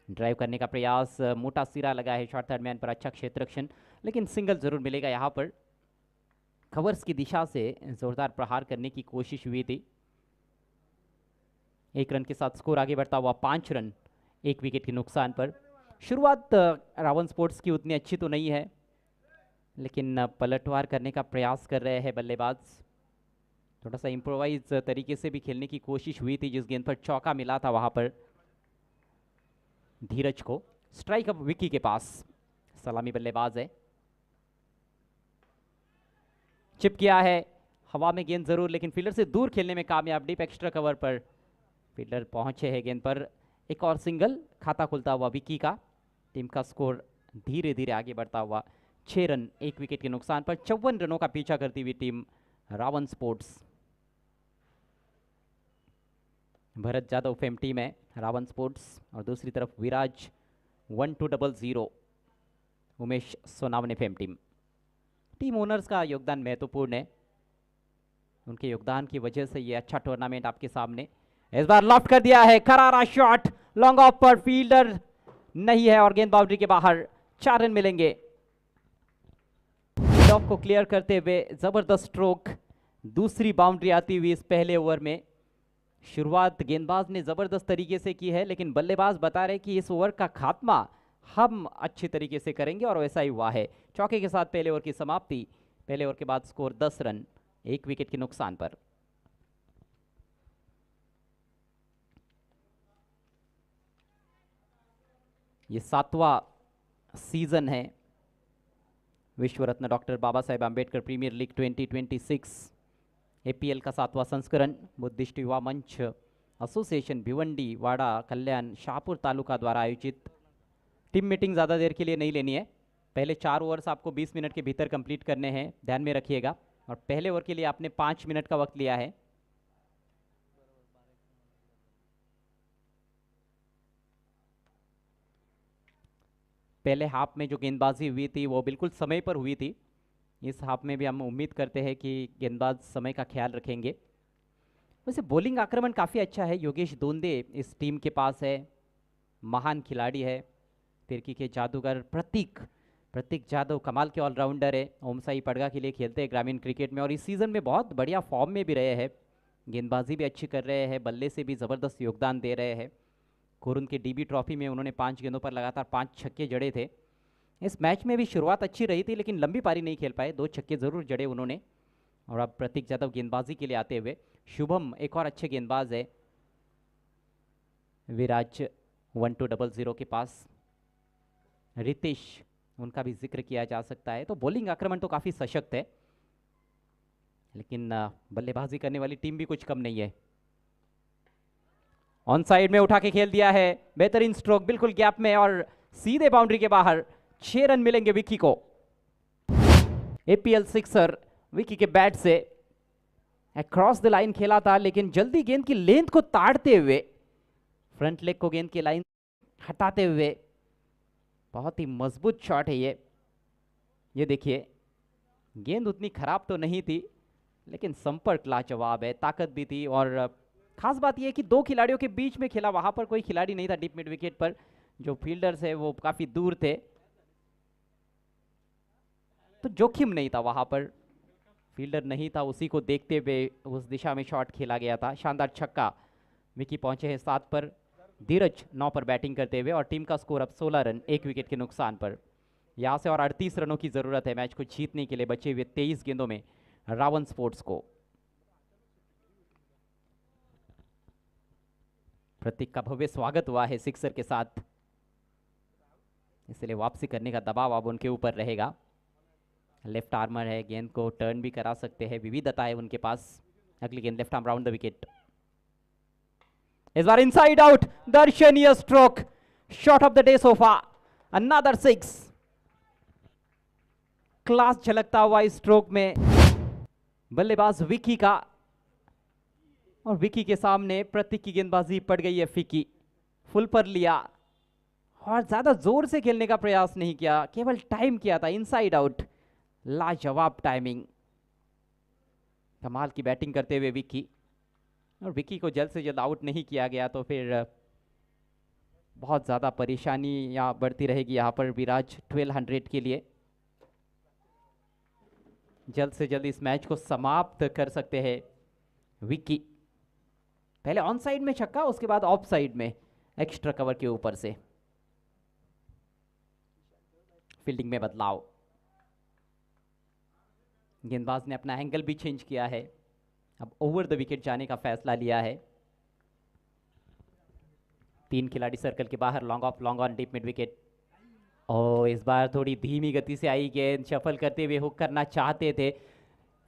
[SPEAKER 2] Drive करने का प्रयास, मोटा सिरा लगा है शॉर्ट थर्ड मैन पर, अच्छा क्षेत्ररक्षण, लेकिन सिंगल जरूर मिलेगा यहाँ पर। कवर्स की दिशा से जोरदार प्रहार करने की कोशिश हुई थी। 1 रन के साथ स्कोर आगे बढ़ता हुआ 5 रन 1 विकेट के नुकसान पर। शुरुआत रावण स्पोर्ट्स की उतनी अच्छी तो नहीं है, लेकिन पलटवार करने का प्रयास कर रहे हैं बल्लेबाज। थोड़ा सा इम्प्रोवाइज तरीके से भी खेलने की कोशिश हुई थी। जिस गेंद पर चौका मिला था वहां पर धीरज को। स्ट्राइक अब विकी के पास, सलामी बल्लेबाज है। चिप किया है हवा में गेंद जरूर, लेकिन फील्डर से दूर खेलने में कामयाब। डीप एक्स्ट्रा कवर पर फील्डर पहुंचे हैं गेंद पर। एक और सिंगल, खाता खुलता हुआ विकी का। टीम का स्कोर धीरे धीरे आगे बढ़ता हुआ 6 रन 1 विकेट के नुकसान पर। 54 रनों का पीछा करती हुई टीम रावण स्पोर्ट्स। भरत जादव फेम टीम है रावण स्पोर्ट्स, और दूसरी तरफ Viraj 1200 Umesh Sonawane fame team. Team owners का योगदान महत्वपूर्ण है। उनके योगदान की वजह से ये अच्छा टूर्नामेंट आपके सामने। इस बार लॉफ्ट कर दिया है, करारा शॉट लॉन्ग ऑफ पर, फील्डर नहीं है और गेंद बाउंड्री के बाहर। 4 रन मिलेंगे। टॉप को क्लियर करते हुए जबरदस्त स्ट्रोक, दूसरी बाउंड्री आती हुई इस पहले ओवर में। शुरुआत गेंदबाज ने जबरदस्त तरीके से की है, लेकिन बल्लेबाज बता रहे कि इस ओवर का खात्मा हम अच्छे तरीके से करेंगे, और वैसा ही हुआ है। चौके के साथ पहले ओवर की समाप्ति। पहले ओवर के बाद स्कोर 10 रन 1 विकेट के नुकसान पर। ये 7वां सीजन है विश्व रत्न doctor Baba Saheb Ambedkar premier league 2026 APL का 7वां संस्करण बुद्धिस्ट युवा मंच एसोसिएशन भिवंडी वाड़ा कल्याण शाहपुर तालुका द्वारा आयोजित। टीम मीटिंग ज़्यादा देर के लिए नहीं लेनी है। पहले 4 ओवर्स आपको 20 मिनट के भीतर कंप्लीट करने हैं, ध्यान में रखिएगा। और पहले ओवर के लिए आपने 5 मिनट का वक्त लिया है। पहले हाफ में जो गेंदबाजी हुई थी वो बिल्कुल समय पर हुई थी। इस हाफ में भी हम उम्मीद करते हैं कि गेंदबाज समय का ख्याल रखेंगे। वैसे बॉलिंग आक्रमण काफ़ी अच्छा है। योगेश दोंदे इस टीम के पास है, महान खिलाड़ी है। तिरकी के जादूगर प्रतीक जादव कमाल के ऑलराउंडर है। ओमसाई पड़गा के लिए खेलते हैं ग्रामीण क्रिकेट में, और इस सीज़न में बहुत बढ़िया फॉर्म में भी रहे हैं। गेंदबाजी भी अच्छी कर रहे हैं, बल्ले से भी ज़बरदस्त योगदान दे रहे हैं। कोरुन के डीबी ट्रॉफी में उन्होंने 5 गेंदों पर लगातार 5 छक्के जड़े थे। इस मैच में भी शुरुआत अच्छी रही थी, लेकिन लंबी पारी नहीं खेल पाए। 2 छक्के जरूर जड़े उन्होंने। और अब प्रतीक जादव गेंदबाजी के लिए आते हुए। शुभम एक और अच्छे गेंदबाज है विराज 1200 के पास। रितेश, उनका भी जिक्र किया जा सकता है। तो बॉलिंग आक्रमण तो काफ़ी सशक्त है, लेकिन बल्लेबाजी करने वाली टीम भी कुछ कम नहीं है। ऑन साइड में उठा के खेल दिया है, बेहतरीन स्ट्रोक बिल्कुल गैप में और सीधे बाउंड्री के बाहर। 6 रन मिलेंगे विकी को। APL sixer Vicky K bat say across the line खेला था, लेकिन जल्दी गेंद की लेंथ को ताड़ते हुए, फ्रंट लेग को गेंद की लाइन हटाते हुए, बहुत ही मजबूत शॉट है ये देखिए। गेंद उतनी खराब तो नहीं थी, लेकिन संपर्क लाजवाब है, ताकत भी थी। और खास बात यह है कि 2 खिलाड़ियों के बीच में खेला, वहां पर कोई खिलाड़ी नहीं था डीप मिड विकेट पर। जो फील्डर्स है वो काफी दूर थे, तो जोखिम नहीं था वहां पर। फील्डर नहीं था, उसी को देखते हुए उस दिशा में शॉट खेला गया था। शानदार छक्का। विकी पहुंचे हैं 7 पर, धीरज 9 पर बैटिंग करते हुए, और टीम का स्कोर अब 16 रन 1 विकेट के नुकसान पर। यहां से और 38 रनों की जरूरत है मैच को जीतने के लिए। बचे हुए 23 गेंदों में रावण स्पोर्ट्स को। प्रतीक का भव्य स्वागत हुआ है सिक्सर के साथ, इसलिए वापसी करने का दबाव अब उनके ऊपर रहेगा। लेफ्ट आर्मर है, गेंद को टर्न भी करा सकते हैं, विविधता है उनके पास। अगली गेंद left arm round the wicket, इस बार इनसाइड आउट, दर्शनीय stroke, shot of the day सोफा, अनदर 6। क्लास झलकता हुआ इस स्ट्रोक में बल्लेबाज विकी का, और विकी के सामने प्रतीक की गेंदबाजी पड़ गई है फीकी। फुल पर लिया और ज्यादा जोर से खेलने का प्रयास नहीं किया, केवल टाइम किया था, इनसाइड आउट। लाजवाब टाइमिंग, कमाल की बैटिंग करते हुए विकी, और विकी को जल्द से जल्द आउट नहीं किया गया तो फिर बहुत ज़्यादा परेशानी यहाँ बढ़ती रहेगी यहाँ पर विराज 1200 के लिए। जल्द से जल्द इस मैच को समाप्त कर सकते हैं विकी। पहले ऑन साइड में छक्का, उसके बाद ऑफ साइड में एक्स्ट्रा कवर के ऊपर से। फील्डिंग में बदलाव, गेंदबाज ने अपना एंगल भी चेंज किया है, अब ओवर द विकेट जाने का फैसला लिया है। 3 खिलाड़ी सर्कल के बाहर, long off, long on, deep mid wicket. और इस बार थोड़ी धीमी गति से आई गेंद, शफल करते हुए हुक करना चाहते थे,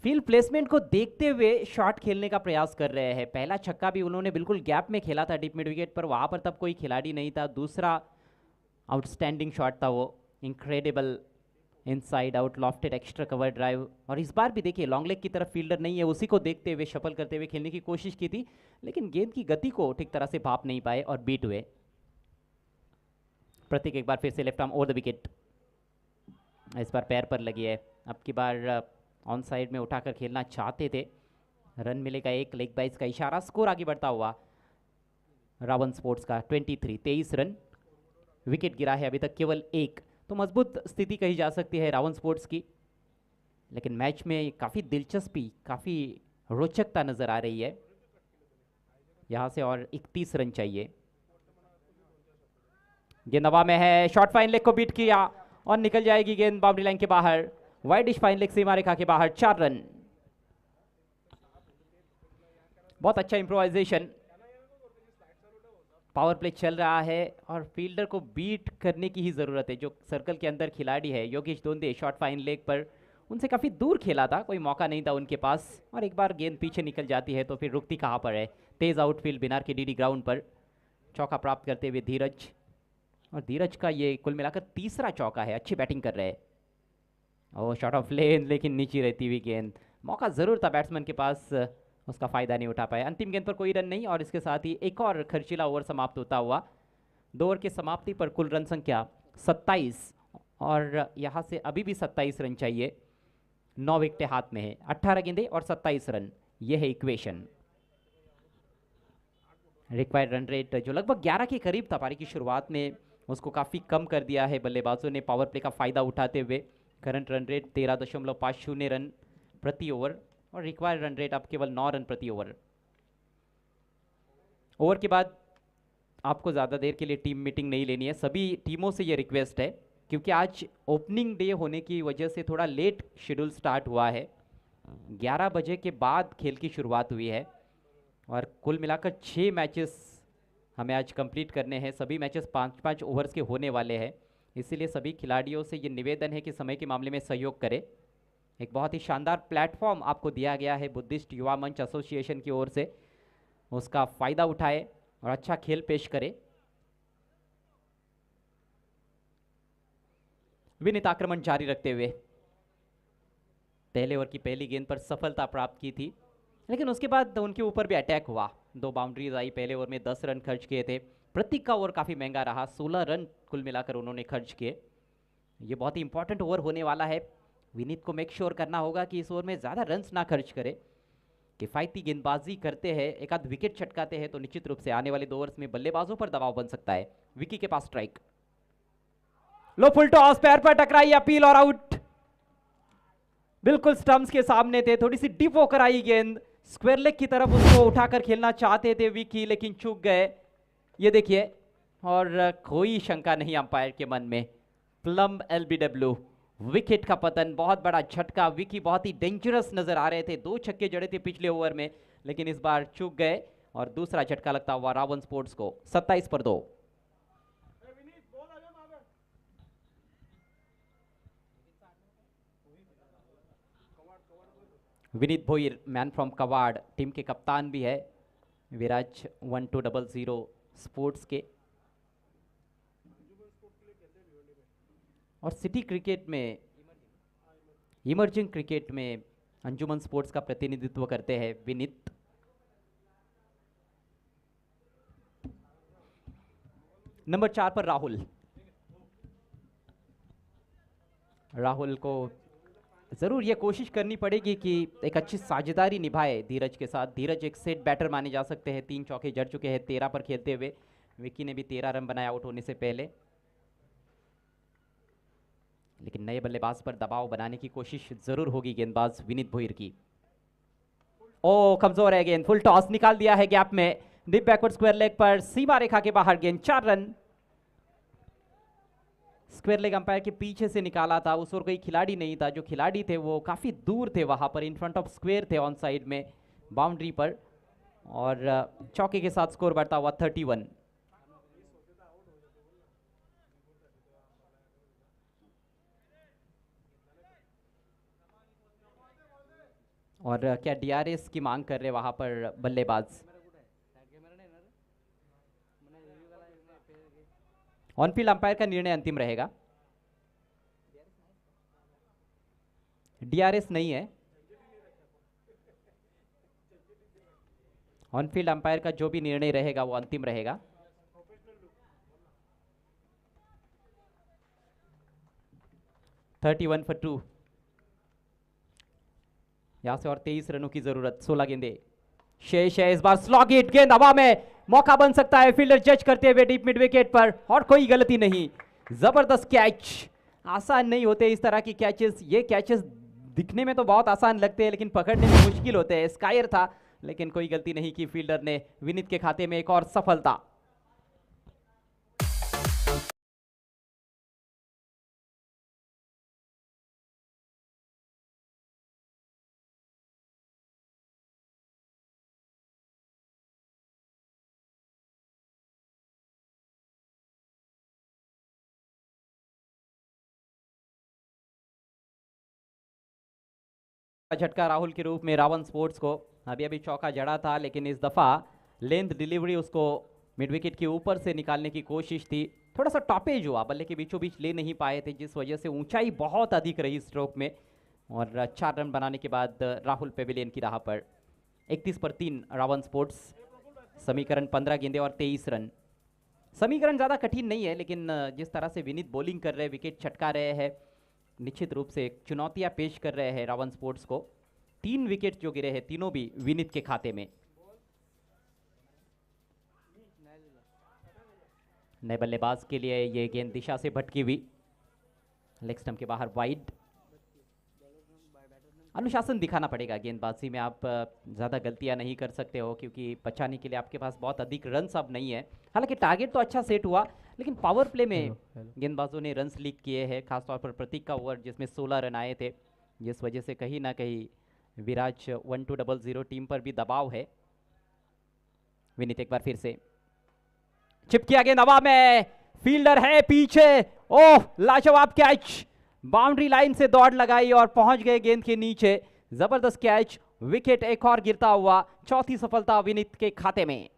[SPEAKER 2] फील्ड प्लेसमेंट को देखते हुए शॉट खेलने का प्रयास कर रहे हैं। पहला छक्का भी उन्होंने बिल्कुल गैप में खेला था डीप मिड विकेट पर, वहां पर तब कोई खिलाड़ी नहीं था। दूसरा आउटस्टैंडिंग शॉट था वो, incredible inside out lofted extra cover drive. और इस बार भी देखिए लॉन्ग लेग की तरफ फील्डर नहीं है, उसी को देखते हुए शफल करते हुए खेलने की कोशिश की थी, लेकिन गेंद की गति को ठीक तरह से भाप नहीं पाए और बीट हुए। प्रतीक एक बार फिर से left arm over the wicket, इस बार पैर पर लगी है। अब की बार ऑन साइड में उठाकर खेलना चाहते थे, रन मिलेगा एक, लेग बाइज का इशारा। स्कोर आगे बढ़ता हुआ रावण स्पोर्ट्स का 23 रन। विकेट गिरा है अभी तक केवल एक, तो मजबूत स्थिति कही जा सकती है रावण स्पोर्ट्स की, लेकिन मैच में काफ़ी दिलचस्पी, काफ़ी रोचकता नज़र आ रही है। यहाँ से और 31 रन चाहिए। गेंद हवा में है, शॉर्ट फाइन लेग को बीट किया और निकल जाएगी गेंद बाउंड्री लाइन के बाहर। वाइडिश फाइन लेग सीमा रेखा के बाहर, 4 रन। बहुत अच्छा इम्प्रोवाइजेशन, पावर प्ले चल रहा है और फील्डर को बीट करने की ही ज़रूरत है। जो सर्कल के अंदर खिलाड़ी है योगेश दोंदे, शॉर्ट फाइन लेग पर उनसे काफ़ी दूर खेला था, कोई मौका नहीं था उनके पास, और एक बार गेंद पीछे निकल जाती है तो फिर रुकती कहाँ पर है। तेज आउटफील्ड बिनार के डीडी ग्राउंड पर चौका प्राप्त करते हुए धीरज, और धीरज का ये कुल मिलाकर तीसरा चौका है। अच्छी बैटिंग कर रहे हैं। और शॉट ऑफ लेन, लेकिन नीचे रहती हुई गेंद, मौका ज़रूर था बैट्समैन के पास, उसका फ़ायदा नहीं उठा पाया। अंतिम गेंद पर कोई रन नहीं, और इसके साथ ही एक और खर्चीला ओवर समाप्त होता हुआ। 2 ओवर की समाप्ति पर कुल रन संख्या 27, और यहाँ से अभी भी 27 रन चाहिए। 9 विकेटें हाथ में है, 18 गेंदें और 27 रन, ये है इक्वेशन। रिक्वायर्ड रन रेट जो लगभग 11 के करीब था पारी की शुरुआत में, उसको काफ़ी कम कर दिया है बल्लेबाजों ने पावर प्ले का फ़ायदा उठाते हुए। करंट रन रेट 13.50 रन प्रति ओवर, और रिक्वायर्ड रन रेट अब केवल 9 रन प्रति ओवर। ओवर के बाद आपको ज़्यादा देर के लिए टीम मीटिंग नहीं लेनी है, सभी टीमों से ये रिक्वेस्ट है, क्योंकि आज ओपनिंग डे होने की वजह से थोड़ा लेट शेड्यूल स्टार्ट हुआ है। 11 बजे के बाद खेल की शुरुआत हुई है, और कुल मिलाकर 6 मैचेस हमें आज कंप्लीट करने हैं। सभी मैचेस 5-5 ओवर्स के होने वाले हैं, इसीलिए सभी खिलाड़ियों से ये निवेदन है कि समय के मामले में सहयोग करें। एक बहुत ही शानदार प्लेटफॉर्म आपको दिया गया है बुद्धिस्ट युवा मंच एसोसिएशन की ओर से, उसका फ़ायदा उठाए और अच्छा खेल पेश करे। विनीत आक्रमण जारी रखते हुए पहले ओवर की पहली गेंद पर सफलता प्राप्त की थी, लेकिन उसके बाद उनके ऊपर भी अटैक हुआ। 2 बाउंड्रीज आई, पहले ओवर में 10 रन खर्च किए थे। प्रतीक का ओवर काफ़ी महंगा रहा, 16 रन कुल मिलाकर उन्होंने खर्च किए। ये बहुत ही इंपॉर्टेंट ओवर होने वाला है। विनीत को मेक श्योर करना होगा कि इस ओवर में ज़्यादा रन्स ना खर्च करे, किफ़ायती गेंदबाजी करते हैं, एक आध विकेट छटकाते हैं तो निश्चित रूप से आने वाले 2 ओवर्स में बल्लेबाजों पर दबाव बन सकता है। विकी के पास स्ट्राइक, लो फुल टॉस, पैर पर टकराई, अपील और आउट। बिल्कुल स्टंप्स के सामने थे, थोड़ी सी डीप होकर आई गेंद, स्क्वायर लेग की तरफ उसको उठाकर खेलना चाहते थे विकी, लेकिन चूक गए। ये देखिए, और कोई शंका नहीं अंपायर के मन में। प्लम एलबीडब्ल्यू विकेट का पतन, बहुत बड़ा झटका। विकी बहुत ही डेंजरस नजर आ रहे थे, 2 छक्के जड़े थे पिछले ओवर में, लेकिन इस बार चूक गए और दूसरा झटका लगता हुआ रावण स्पोर्ट्स को। 27 पर 2। Vineet Bhoir, man from Kawad, team के कप्तान भी है विराज 1200 स्पोर्ट्स के। और सिटी क्रिकेट में, इमर्जिंग क्रिकेट में अंजुमन स्पोर्ट्स का प्रतिनिधित्व करते हैं विनीत। नंबर 4 पर राहुल। राहुल को जरूर ये कोशिश करनी पड़ेगी कि एक अच्छी साझेदारी निभाए धीरज के साथ। धीरज एक सेट बैटर माने जा सकते हैं, 3 चौके जड़ चुके हैं 13 पर खेलते हुए। विकी ने भी 13 रन बनाया आउट होने से पहले, लेकिन नए बल्लेबाज पर दबाव बनाने की कोशिश जरूर होगी गेंदबाज विनीत भोईर की। ओ कमजोर है गेंद, फुल टॉस निकाल दिया है गैप में, डीप बैकवर्ड स्क्वायर लेग पर, सीमा रेखा के बाहर गेंद, 4 रन। स्क्वायर लेग अंपायर के पीछे से निकाला था, उस ओर कोई खिलाड़ी नहीं था, जो खिलाड़ी थे वो काफी दूर थे, वहां पर इन फ्रंट ऑफ स्क्वायर थे, ऑन साइड में बाउंड्री पर। और चौके के साथ स्कोर बढ़ता हुआ 31। और क्या डीआरएस की मांग कर रहे वहां पर बल्लेबाज। ऑनफील्ड अंपायर का निर्णय अंतिम रहेगा, डीआरएस नहीं है। ऑनफील्ड अंपायर का जो भी निर्णय रहेगा वो अंतिम रहेगा। Thirty 31 for 2। यहां से और 23 रनों की जरूरत। 16 गेंदे शेष है, इस बार स्लॉग हिट, गेंद हवा में, मौका बन सकता है फील्डर जज करते हुए डीप मिड विकेट पर, और कोई गलती नहीं। जबरदस्त कैच, आसान नहीं होते इस तरह की कैचेस। ये कैचेस दिखने में तो बहुत आसान लगते हैं, लेकिन पकड़ने में मुश्किल होते हैं। स्कायर था, लेकिन कोई गलती नहीं की फील्डर ने। विनीत के खाते में एक और सफलता। झटका राहुल के रूप में रावण स्पोर्ट्स को। अभी अभी चौका जड़ा था, लेकिन इस दफा लेंथ डिलीवरी उसको मिड विकेट के ऊपर से निकालने की कोशिश थी। थोड़ा सा टॉपेज हुआ, बल्ले के बीचों बीच ले नहीं पाए थे, जिस वजह से ऊंचाई बहुत अधिक रही स्ट्रोक में। और 4 रन बनाने के बाद राहुल पेविलियन की राह पर। 31 पर 3 रावण स्पोर्ट्स। समीकरण 15 गेंदे और 23 रन। समीकरण ज़्यादा कठिन नहीं है, लेकिन जिस तरह से विनीत बॉलिंग कर रहे हैं, विकेट छटका रहे हैं, निश्चित रूप से चुनौतियां पेश कर रहे हैं रावण स्पोर्ट्स को। 3 विकेट जो गिरे हैं, तीनों भी विनीत के खाते में। नए बल्लेबाज के लिए ये गेंद दिशा से भटकी हुई, लेग स्टंप के बाहर वाइड। अनुशासन दिखाना पड़ेगा गेंदबाजी में, आप ज़्यादा गलतियां नहीं कर सकते हो, क्योंकि बचाने के लिए आपके पास बहुत अधिक रन्स अब नहीं है। हालांकि टारगेट तो अच्छा सेट हुआ, लेकिन पावर प्ले में गेंदबाजों ने रन्स लीक किए हैं, खासतौर पर प्रतीक का ओवर जिसमें 16 रन आए थे, जिस वजह से कहीं ना कहीं विराज 1200 टीम पर भी दबाव है। विनीत एक बार फिर से चिपकिया गेंद हवा में, फील्डर है पीछे, ओह लाजवाब कैच, बाउंड्री लाइन से दौड़ लगाई और पहुंच गए गेंद के नीचे। जबरदस्त कैच, विकेट एक और गिरता हुआ। चौथी सफलता विनीत के खाते में।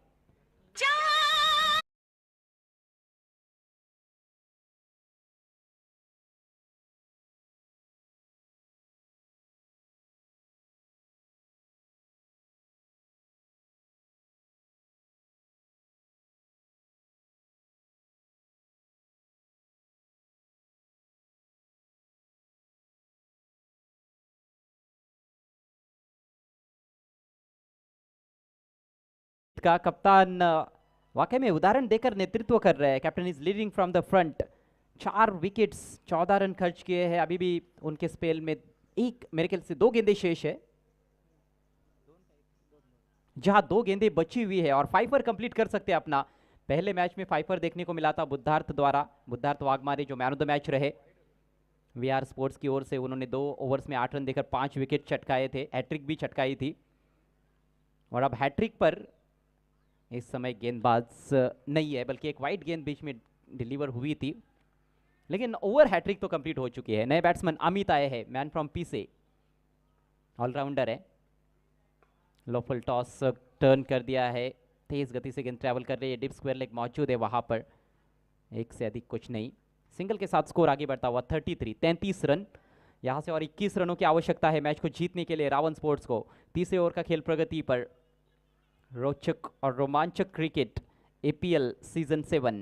[SPEAKER 2] का कप्तान वाकई में उदाहरण देकर नेतृत्व कर रहे हैं। Captain is leading from the front. 4 wickets, 14 run खर्च किए हैं। अभी भी उनके स्पेल में एक, मेरे ख्याल से 2 गेंदे शेष है, जहां 2 गेंदे बची हुई है और 5 कंप्लीट कर सकते हैं अपना। पहले मैच में 5 देखने को मिला था बुद्धार्थ द्वारा, बुद्धार्थ वाघमारे जो मैन ऑफ द मैच रहे। वीआर स्पोर्ट्स की ओर से उन्होंने 2 ओवर्स में 8 रन देकर 5 विकेट चटकाए थे, हैट्रिक भी चटकाई थी। और अब हैट्रिक पर इस समय गेंदबाज नहीं है, बल्कि एक वाइड गेंद बीच में डिलीवर हुई थी, लेकिन ओवर हैट्रिक तो कंप्लीट हो चुकी है। नए बैट्समैन अमित आए हैं, मैन फ्रॉम पी से, ऑलराउंडर है। लोफल टॉस टर्न कर दिया है, तेज गति से गेंद ट्रैवल कर रही है, डिप स्क्वायर लेग मौजूद है वहां पर, एक से अधिक कुछ नहीं। सिंगल के साथ स्कोर आगे बढ़ता हुआ 33 रन। यहां से और 21 रनों की आवश्यकता है मैच को जीतने के लिए रावण स्पोर्ट्स को। तीसरे ओवर का खेल प्रगति पर। रोचक और रोमांचक क्रिकेट एपीएल सीजन 7।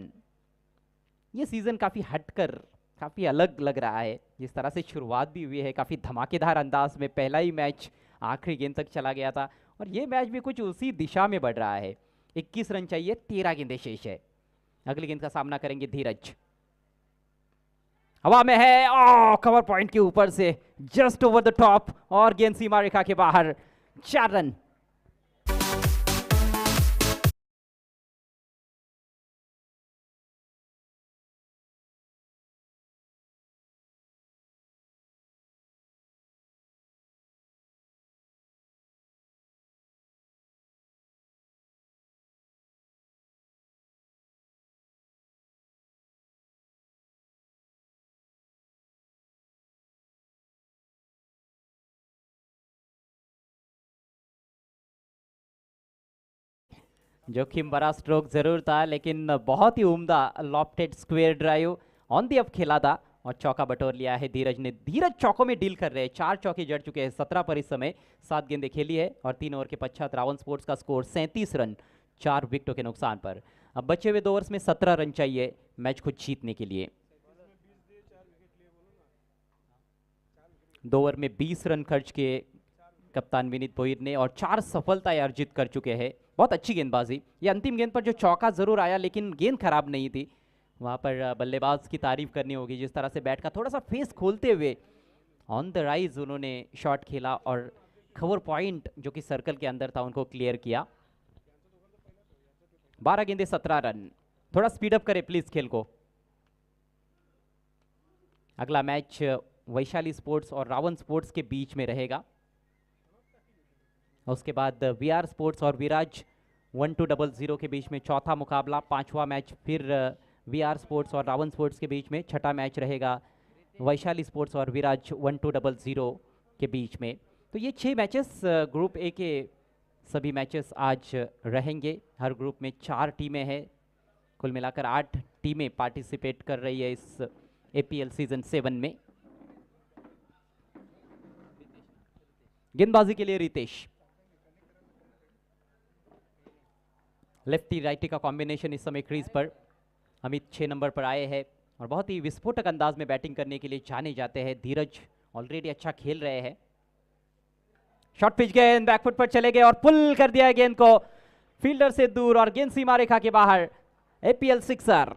[SPEAKER 2] ये सीजन काफी हटकर, काफी अलग लग रहा है। जिस तरह से शुरुआत भी हुई है काफी धमाकेदार अंदाज में, पहला ही मैच आखिरी गेंद तक चला गया था, और ये मैच भी कुछ उसी दिशा में बढ़ रहा है। 21 रन चाहिए, 13 गेंदें शेष है। अगली गेंद का सामना करेंगे धीरज। हवा में है, कवर पॉइंट के ऊपर से जस्ट ओवर द टॉप, और गेंद सीमा रेखा के बाहर। 4 रन। जोखिम भरा स्ट्रोक जरूर था, लेकिन बहुत ही उम्दा lofted square drive on the up खेला था, और चौका बटोर लिया है धीरज ने। धीरज चौकों में डील कर रहे हैं, 4 चौके जड़ चुके हैं 17 पर इस समय, 7 गेंदें खेली है, और 3 ओवर के पश्चात रावण स्पोर्ट्स का स्कोर 37 रन, 4 विकेटों के नुकसान पर। अब बचे हुए 2 ओवर्स में 17 रन चाहिए मैच को जीतने के लिए। 2 ओवर में 20 रन खर्च किए कप्तान विनीत भोईर ने, और 4 सफलताएं अर्जित कर चुके हैं। बहुत अच्छी गेंदबाजी। ये अंतिम गेंद पर जो चौका जरूर आया, लेकिन गेंद खराब नहीं थी, वहां पर बल्लेबाज की तारीफ करनी होगी। जिस तरह से बैट का थोड़ा सा फेस खोलते हुए ऑन द राइज उन्होंने शॉट खेला, और कवर पॉइंट जो कि सर्कल के अंदर था उनको क्लियर किया। 12 गेंदे 17 रन। थोड़ा स्पीड अप करें प्लीज खेल को। अगला मैच वैशाली स्पोर्ट्स और रावण स्पोर्ट्स के बीच में रहेगा। उसके बाद वीआर स्पोर्ट्स और विराज 1200 के बीच में चौथा मुकाबला। 5वां मैच फिर वीआर स्पोर्ट्स और रावण स्पोर्ट्स के बीच में। छठा मैच रहेगा वैशाली स्पोर्ट्स और विराज 1200 के बीच में। तो ये 6 मैचेस ग्रुप ए के सभी मैचेस आज रहेंगे। हर ग्रुप में 4 टीमें हैं, कुल मिलाकर 8 टीमें पार्टिसिपेट कर रही है इस एपीएल सीजन 7 में। गेंदबाजी के लिए रितेश, लेफ्टी राइटी का कॉम्बिनेशन इस समय क्रीज पर। अमित 6 नंबर पर आए हैं, और बहुत ही विस्फोटक अंदाज में बैटिंग करने के लिए जाने जाते हैं। धीरज ऑलरेडी अच्छा खेल रहे हैं। शॉट पिच गेंद बैकफुट पर चले गए और पुल कर दिया है गेंद को फील्डर से दूर, और गेंद सीमा रेखा के बाहर। APL sixer.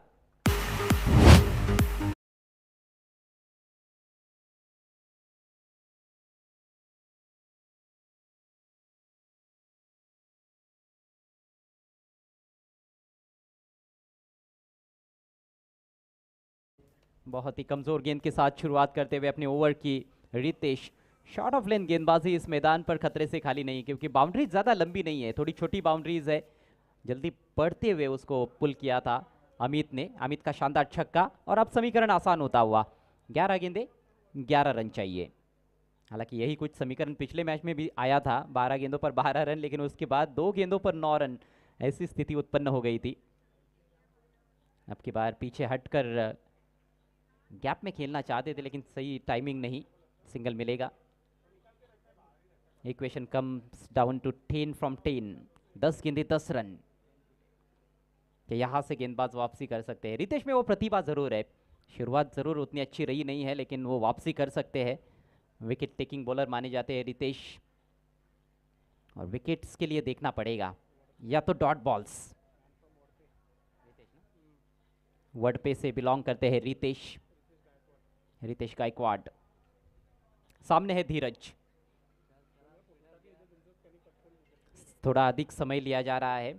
[SPEAKER 2] बहुत ही कमजोर गेंद के साथ शुरुआत करते हुए अपने ओवर की रितेश। शॉर्ट ऑफ लेंथ गेंदबाजी इस मैदान पर खतरे से खाली नहीं, क्योंकि बाउंड्री ज़्यादा लंबी नहीं है, थोड़ी छोटी बाउंड्रीज है। जल्दी पढ़ते हुए उसको पुल किया था अमित ने। अमित का शानदार छक्का, और अब समीकरण आसान होता हुआ। 11 गेंदे 11 रन चाहिए। हालांकि यही कुछ समीकरण पिछले मैच में भी आया था, 12 गेंदों पर 12 रन, लेकिन उसके बाद 2 गेंदों पर 9 रन, ऐसी स्थिति उत्पन्न हो गई थी। अब की बार पीछे हटकर गैप में खेलना चाहते थे, लेकिन सही टाइमिंग नहीं, सिंगल मिलेगा। Equation comes down to 10 from 10। 10 गेंदे 10 रन कि यहां से गेंदबाज वापसी कर सकते हैं। रितेश में वो प्रतिभा जरूर है, शुरुआत जरूर उतनी अच्छी रही नहीं है, लेकिन वो वापसी कर सकते हैं। विकेट टेकिंग बॉलर माने जाते हैं रितेश, और विकेट्स के लिए देखना पड़ेगा या तो डॉट बॉल्स। वर्डपे से बिलोंग करते हैं रितेश। रितेश गायकवाड। सामने है धीरज। थोड़ा अधिक समय लिया जा रहा है।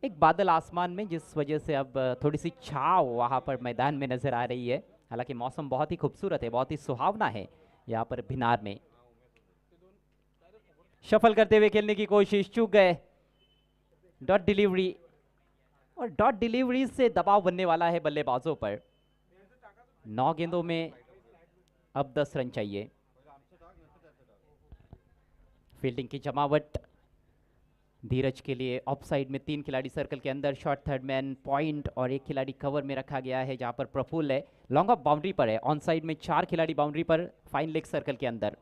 [SPEAKER 2] एक बादल आसमान में, जिस वजह से अब थोड़ी सी छाव वहाँ पर मैदान में नजर आ रही है। हालांकि मौसम बहुत ही खूबसूरत है, बहुत ही सुहावना है यहाँ पर भिनार में। शफल करते हुए खेलने की कोशिश, चूक गए। डॉट डिलीवरी, और डॉट डिलीवरी से दबाव बनने वाला है बल्लेबाजों पर। 9 गेंदों में अब 10 रन चाहिए। फील्डिंग की जमावट धीरज के लिए। ऑफ साइड में 3 खिलाड़ी सर्कल के अंदर, शॉर्ट थर्ड मैन पॉइंट और 1 खिलाड़ी कवर में रखा गया है जहां पर प्रफुल्ल है। लॉन्ग ऑफ बाउंड्री पर है। ऑन साइड में 4 खिलाड़ी बाउंड्री पर, फाइन लेग सर्कल के अंदर।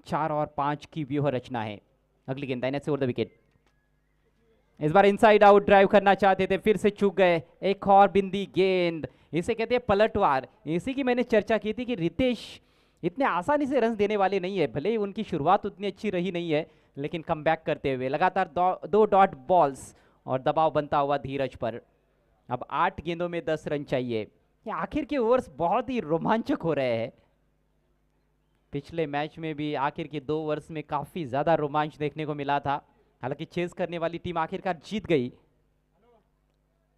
[SPEAKER 2] 4 और 5 की व्यूह रचना है। अगली गेंद दाहिने से ओवर द विकेट। इस बार इनसाइड आउट ड्राइव करना चाहते थे, फिर से चूक गए। एक और बिंदी गेंद, इसे कहते हैं पलटवार। इसी की मैंने चर्चा की थी कि रितेश इतने आसानी से रन देने वाले नहीं है। भले ही उनकी शुरुआत उतनी अच्छी रही नहीं है, लेकिन कमबैक करते हुए लगातार 2 डॉट बॉल्स और दबाव बनता हुआ धीरज पर। अब 8 गेंदों में 10 रन चाहिए। ये आखिर के ओवर्स बहुत ही रोमांचक हो रहे हैं। पिछले मैच में भी आखिर के 2 ओवर्स में काफी ज्यादा रोमांच देखने को मिला था। हालांकि चेस करने वाली टीम आखिरकार जीत गई।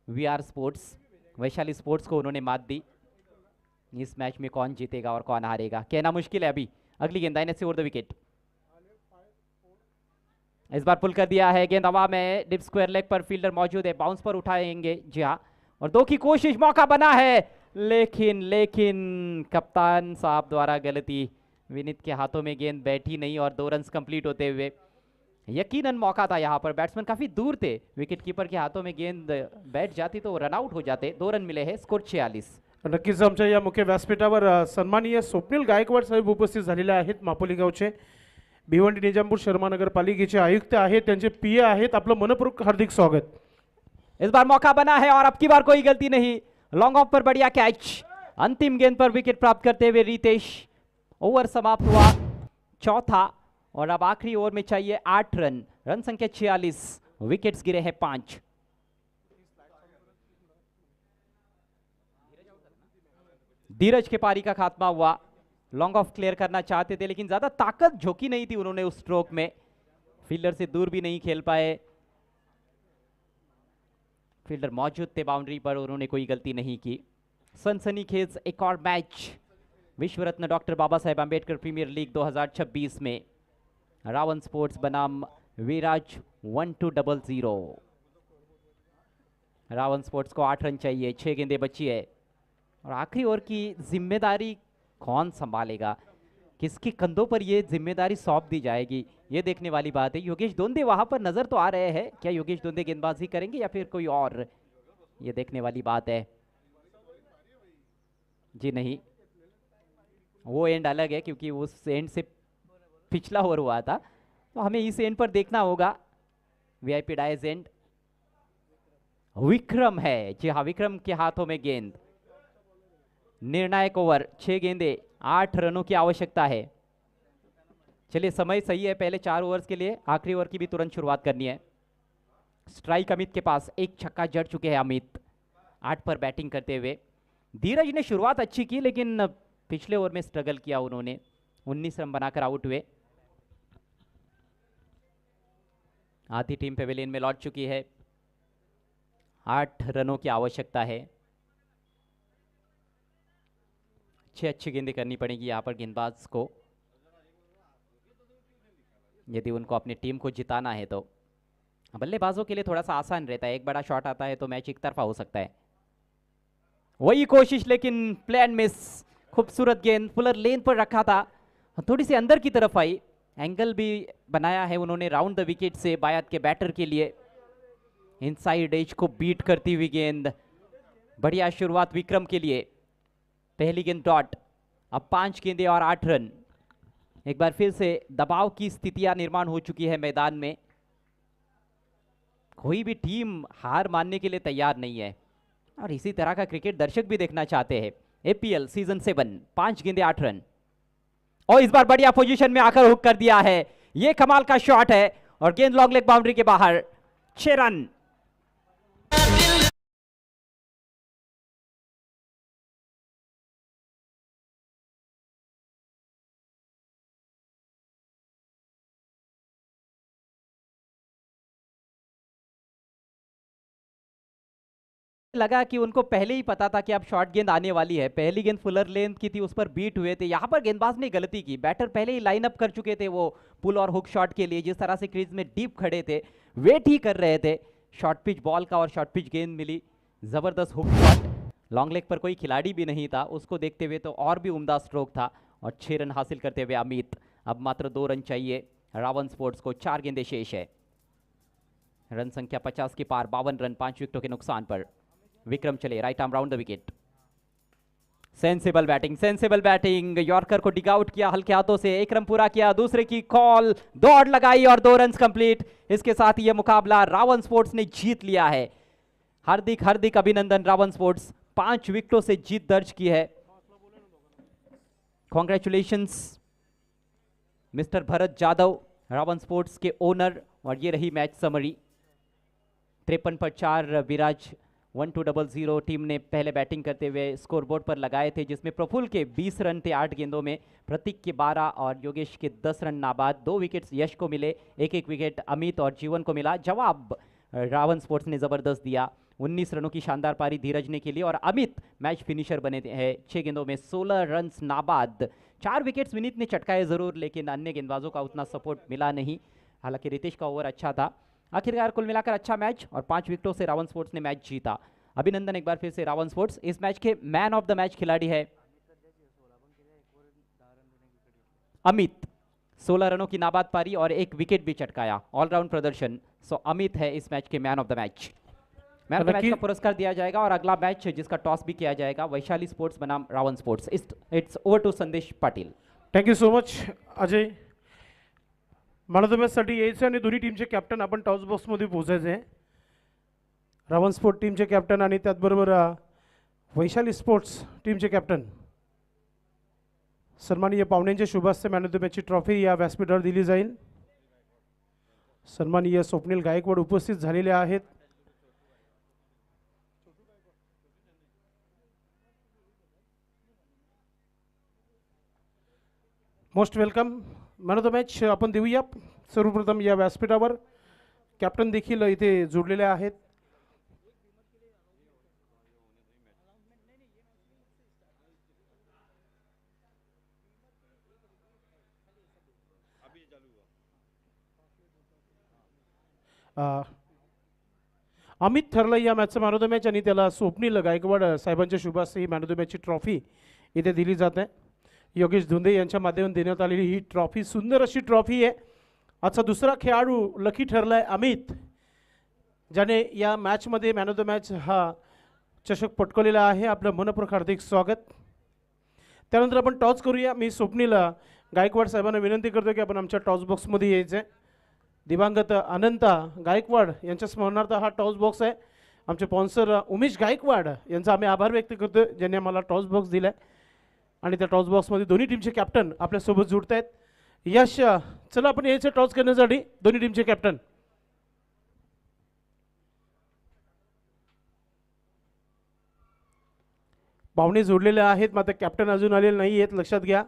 [SPEAKER 2] वीआर स्पोर्ट्स, वैशाली स्पोर्ट्स को उन्होंने मात दी। इस मैच में कौन जीतेगा और कौन हारेगा कहना मुश्किल है अभी। अगली गेंद दाहिने से ओवर द विकेट। इस बार पुल कर दिया है, गेंद हवा में, डिप स्क्वायर लेग पर फील्डर मौजूद है, बाउंस पर उठाएंगे। जी हाँ, और 2 की कोशिश, मौका बना है, लेकिन कप्तान साहब द्वारा गलती। विनीत के हाथों में गेंद बैठी नहीं और 2 रन्स कंप्लीट होते हुए। यकीनन मौका था यहाँ पर, बैट्समैन काफी दूर थे। विकेट कीपर के हाथों में गेंद बैठ जाती तो रन आउट हो जाते। 2 रन मिले हैं, स्कोर 46।
[SPEAKER 1] नक्कीच आमच्या या मुख्य व्यासपीठावर सन्माननीय स्वप्नील गायकवाड साहेब उपस्थित झालेले आहेत। मापोली गावचे भिवंडी निजामपूर शर्मा नगरपालिकेचे आयुक्त आहेत, त्यांचे पीए आहेत। आपलं मनपूर्वक हार्दिक स्वागत।
[SPEAKER 2] इस बार मौका बना है और अब की बार कोई गलती नहीं। लॉन्ग ऑफ पर बढ़िया कैच। अंतिम गेंद पर विकेट प्राप्त करते हुए रितेश। ओवर समाप्त हुआ चौथा और अब आखिरी ओवर में चाहिए 8 रन। रन संख्या 46, विकेट्स गिरे हैं 5। धीरज के पारी का खात्मा हुआ। लॉन्ग ऑफ क्लियर करना चाहते थे, लेकिन ज्यादा ताकत झोंकी नहीं थी उन्होंने उस स्ट्रोक में। फील्डर से दूर भी नहीं खेल पाए। फील्डर मौजूद थे बाउंड्री पर, उन्होंने कोई गलती नहीं की। सनसनीखेज एक और मैच विश्व रत्न doctor Baba Saheb Ambedkar premier league 2026 में। रावण स्पोर्ट्स बनाम विराज 1200। रावण स्पोर्ट्स को 8 रन चाहिए, 6 गेंदें बची है और आखिरी ओवर की जिम्मेदारी कौन संभालेगा, किसके कंधों पर ये जिम्मेदारी सौंप दी जाएगी, ये देखने वाली बात है। योगेश दोंदे वहां पर नजर तो आ रहे हैं, क्या योगेश दोंदे गेंदबाजी करेंगे या फिर कोई और, ये देखने वाली बात है। जी नहीं, वो एंड अलग है क्योंकि उस एंड से पिछला ओवर हुआ था, तो हमें इस एंड पर देखना होगा। VIP dies end. विक्रम है, जी हाँ, विक्रम के हाथों में गेंद। निर्णायक ओवर, 6 गेंदे, 8 रनों की आवश्यकता है। चलिए, समय सही है पहले 4 ओवर्स के लिए। आखिरी ओवर की भी तुरंत शुरुआत करनी है। स्ट्राइक अमित के पास, 1 छक्का जड़ चुके हैं अमित 8 पर बैटिंग करते हुए। धीरज ने शुरुआत अच्छी की, लेकिन पिछले ओवर में स्ट्रगल किया उन्होंने। 19 रन बनाकर आउट हुए। आधी टीम पेविलियन में लौट चुकी है। 8 रनों की आवश्यकता है। 6 अच्छी गेंदें करनी पड़ेगी यहाँ पर गेंदबाज को, यदि उनको अपनी टीम को जिताना है तो। बल्लेबाजों के लिए थोड़ा सा आसान रहता है, एक बड़ा शॉट आता है तो मैच एक तरफा हो सकता है। वही कोशिश, लेकिन प्लान मिस। खूबसूरत गेंद फुलर लेन पर रखा था, थोड़ी सी अंदर की तरफ आई। एंगल भी बनाया है उन्होंने राउंड द विकेट से बायत के बैटर के लिए। इनसाइड एज को बीट करती हुई गेंद। बढ़िया शुरुआत विक्रम के लिए। पहली गेंद डॉट। अब 5 गेंदें और 8 रन। एक बार फिर से दबाव की स्थितियां निर्माण हो चुकी है मैदान में। कोई भी टीम हार मानने के लिए तैयार नहीं है और इसी तरह का क्रिकेट दर्शक भी देखना चाहते हैं। एपीएल सीजन 7, 5 गेंदें 8 रन। और इस बार बढ़िया पोजीशन में आकर हुक कर दिया है। ये कमाल का शॉट है और गेंद लॉन्ग लेग बाउंड्री के बाहर। 6 रन। लगा कि उनको पहले ही पता था कि अब शॉर्ट गेंद आने वाली है। पहली गेंद फुलर लेंथ की थी, उस पर बीट हुए थे। यहाँ पर गेंदबाज ने गलती की, बैटर पहले ही लाइन अप कर चुके थे वो पुल और हुक शॉट के लिए। जिस तरह से क्रीज में डीप खड़े थे, वेट ही कर रहे थे शॉर्ट पिच बॉल का, और शॉर्ट पिच गेंद मिली। जबरदस्त हुक शॉट, लॉन्ग लेग पर कोई खिलाड़ी भी नहीं था, उसको देखते हुए तो और भी उम्दा स्ट्रोक था। और 6 रन हासिल करते हुए अमित, अब मात्र 2 रन चाहिए रावण स्पोर्ट्स को, 4 गेंदें शेष है। रन संख्या 50 के पार, 52 रन 5 विकेटों के नुकसान पर। विक्रम चले right arm round the wicket. Sensible batting, yorker को डिग आउट किया हल्के हाथों से, 1 रन पूरा किया, दूसरे की कॉल, दौड़ लगाई और 2 रन कंप्लीट। इसके साथ यह मुकाबला रावण स्पोर्ट्स ने जीत लिया है। हार्दिक अभिनंदन, रावण स्पोर्ट्स 5 विकेटों से जीत दर्ज की है। कॉन्ग्रेचुलेशंस मिस्टर भरत जादव, रावण स्पोर्ट्स के ओनर। और ये रही मैच समरी। 53 पर 4 विराज 1200 टीम ने पहले बैटिंग करते हुए स्कोरबोर्ड पर लगाए थे, जिसमें प्रफुल्ल के 20 रन थे 8 गेंदों में, प्रतीक के 12 और योगेश के 10 रन नाबाद। 2 विकेट्स यश को मिले, एक विकेट अमित और जीवन को मिला। जवाब रावण स्पोर्ट्स ने जबरदस्त दिया। 19 रनों की शानदार पारी धीरज ने खेली और अमित मैच फिनिशर बने हैं। 6 गेंदों में 16 रन नाबाद। 4 विकेट्स विनीत ने चटकाए जरूर, लेकिन अन्य गेंदबाजों का उतना सपोर्ट मिला नहीं। हालांकि रितेश का ओवर अच्छा था। आखिरकार कुल मिलाकर अच्छा मैच और 5 विकेटों से रावण स्पोर्ट्स ने मैच जीता। अभिनंदन एक बार फिर से रावण स्पोर्ट्स। इस मैच के मैन ऑफ द मैच खिलाड़ी है अमित, 16 रनों की नाबाद पारी और 1 विकेट भी चटकाया, ऑलराउंड प्रदर्शन। सो अमित है इस मैच के man of the match. Man of the match का पुरस्कार दिया जाएगा और अगला मैच जिसका टॉस भी किया जाएगा, वैशाली स्पोर्ट्स बनाम Ravan sports. It's over to Sandesh Patil.
[SPEAKER 1] Thank you so much Ajay. Man of the मॅचसाठी यायचं आणि दोन्ही टीमचे कॅप्टन आपण टॉस बॉक्समध्ये पोहोचायचे आहे. रावण स्पोर्ट टीमचे कॅप्टन आणि त्याचबरोबर वैशाली स्पोर्ट्स टीमचे कॅप्टन. सन्माननीय पाहुण्यांच्या शुभास्ते मॅन ऑफ द मॅचची ट्रॉफी या व्यासपीठावर दिली जाईल. सन्माननीय स्वप्नील गायकवाड उपस्थित झालेले आहेत. Most welcome. Man of the match आपण देऊया सर्वप्रथम या व्यासपीठावर. कॅप्टन देखील इथे जोडलेले आहेत. अमित ठरलं या मॅचचं मॅन ऑफ द मॅच आणि त्याला स्वप्नील गायकवाड साहेबांच्या शुभास्ते he man of the मॅचची trophy इथे दिली जाते. योगेश धुंदे यांच्या माध्यमातून देण्यात आलेली ही ट्रॉफी सुंदर अशी ट्रॉफी आहे. आजचा दुसरा खेळाडू लकी ठरलाय अमित, ज्याने या मॅचमध्ये मॅन ऑफ द मॅच हा चषक पटकवलेला आहे. आपलं मनपूर्वक हार्दिक स्वागत. त्यानंतर आपण टॉस करूया. मी स्वप्नील गायकवाड साहेबांना विनंती करतो की आपण आमच्या टॉस बॉक्समध्ये यायचं आहे. दिवंगत अनंता गायकवाड यांच्या स्मरणार्थ हा टॉस बॉक्स आहे. आमचे स्पॉन्सर उमेश गायकवाड यांचा आम्ही आभार व्यक्त करतो ज्यांनी आम्हाला टॉस बॉक्स दिला आहे. आणि त्या टॉस बॉक्समध्ये दोन्ही टीमचे कॅप्टन आपल्यासोबत जुळत आहेत. यश, चला आपण यायचं टॉस करण्यासाठी दोन्ही टीमचे कॅप्टन. पाहुणे जोडलेले आहेत, मात्र कॅप्टन अजून आलेले नाही आहेत, लक्षात घ्या.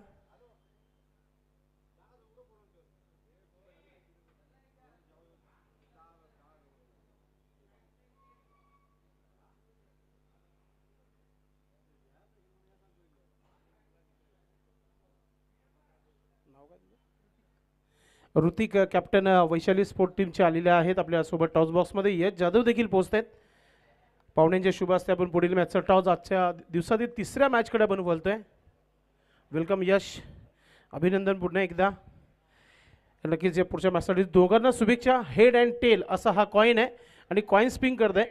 [SPEAKER 1] ऋतिक कॅप्टन वैशाली स्पोर्ट टीमचे आलेले आहेत आपल्यासोबत टॉस बॉक्समध्ये. यश जाधव देखील पोहोचत आहेत. पाहुण्यांच्या शुभ असते आपण पुढील मॅचचा टॉस आजच्या दिवसातील तिसऱ्या मॅचकडे आपण बोलतोय. वेलकम यश, अभिनंदन पुन्हा एकदा. नक्कीच या पुढच्या मॅचसाठी दोघांना शुभेच्छा. हेड अँड टेल असा हा कॉईन आहे आणि कॉईन स्पिन करत आहे.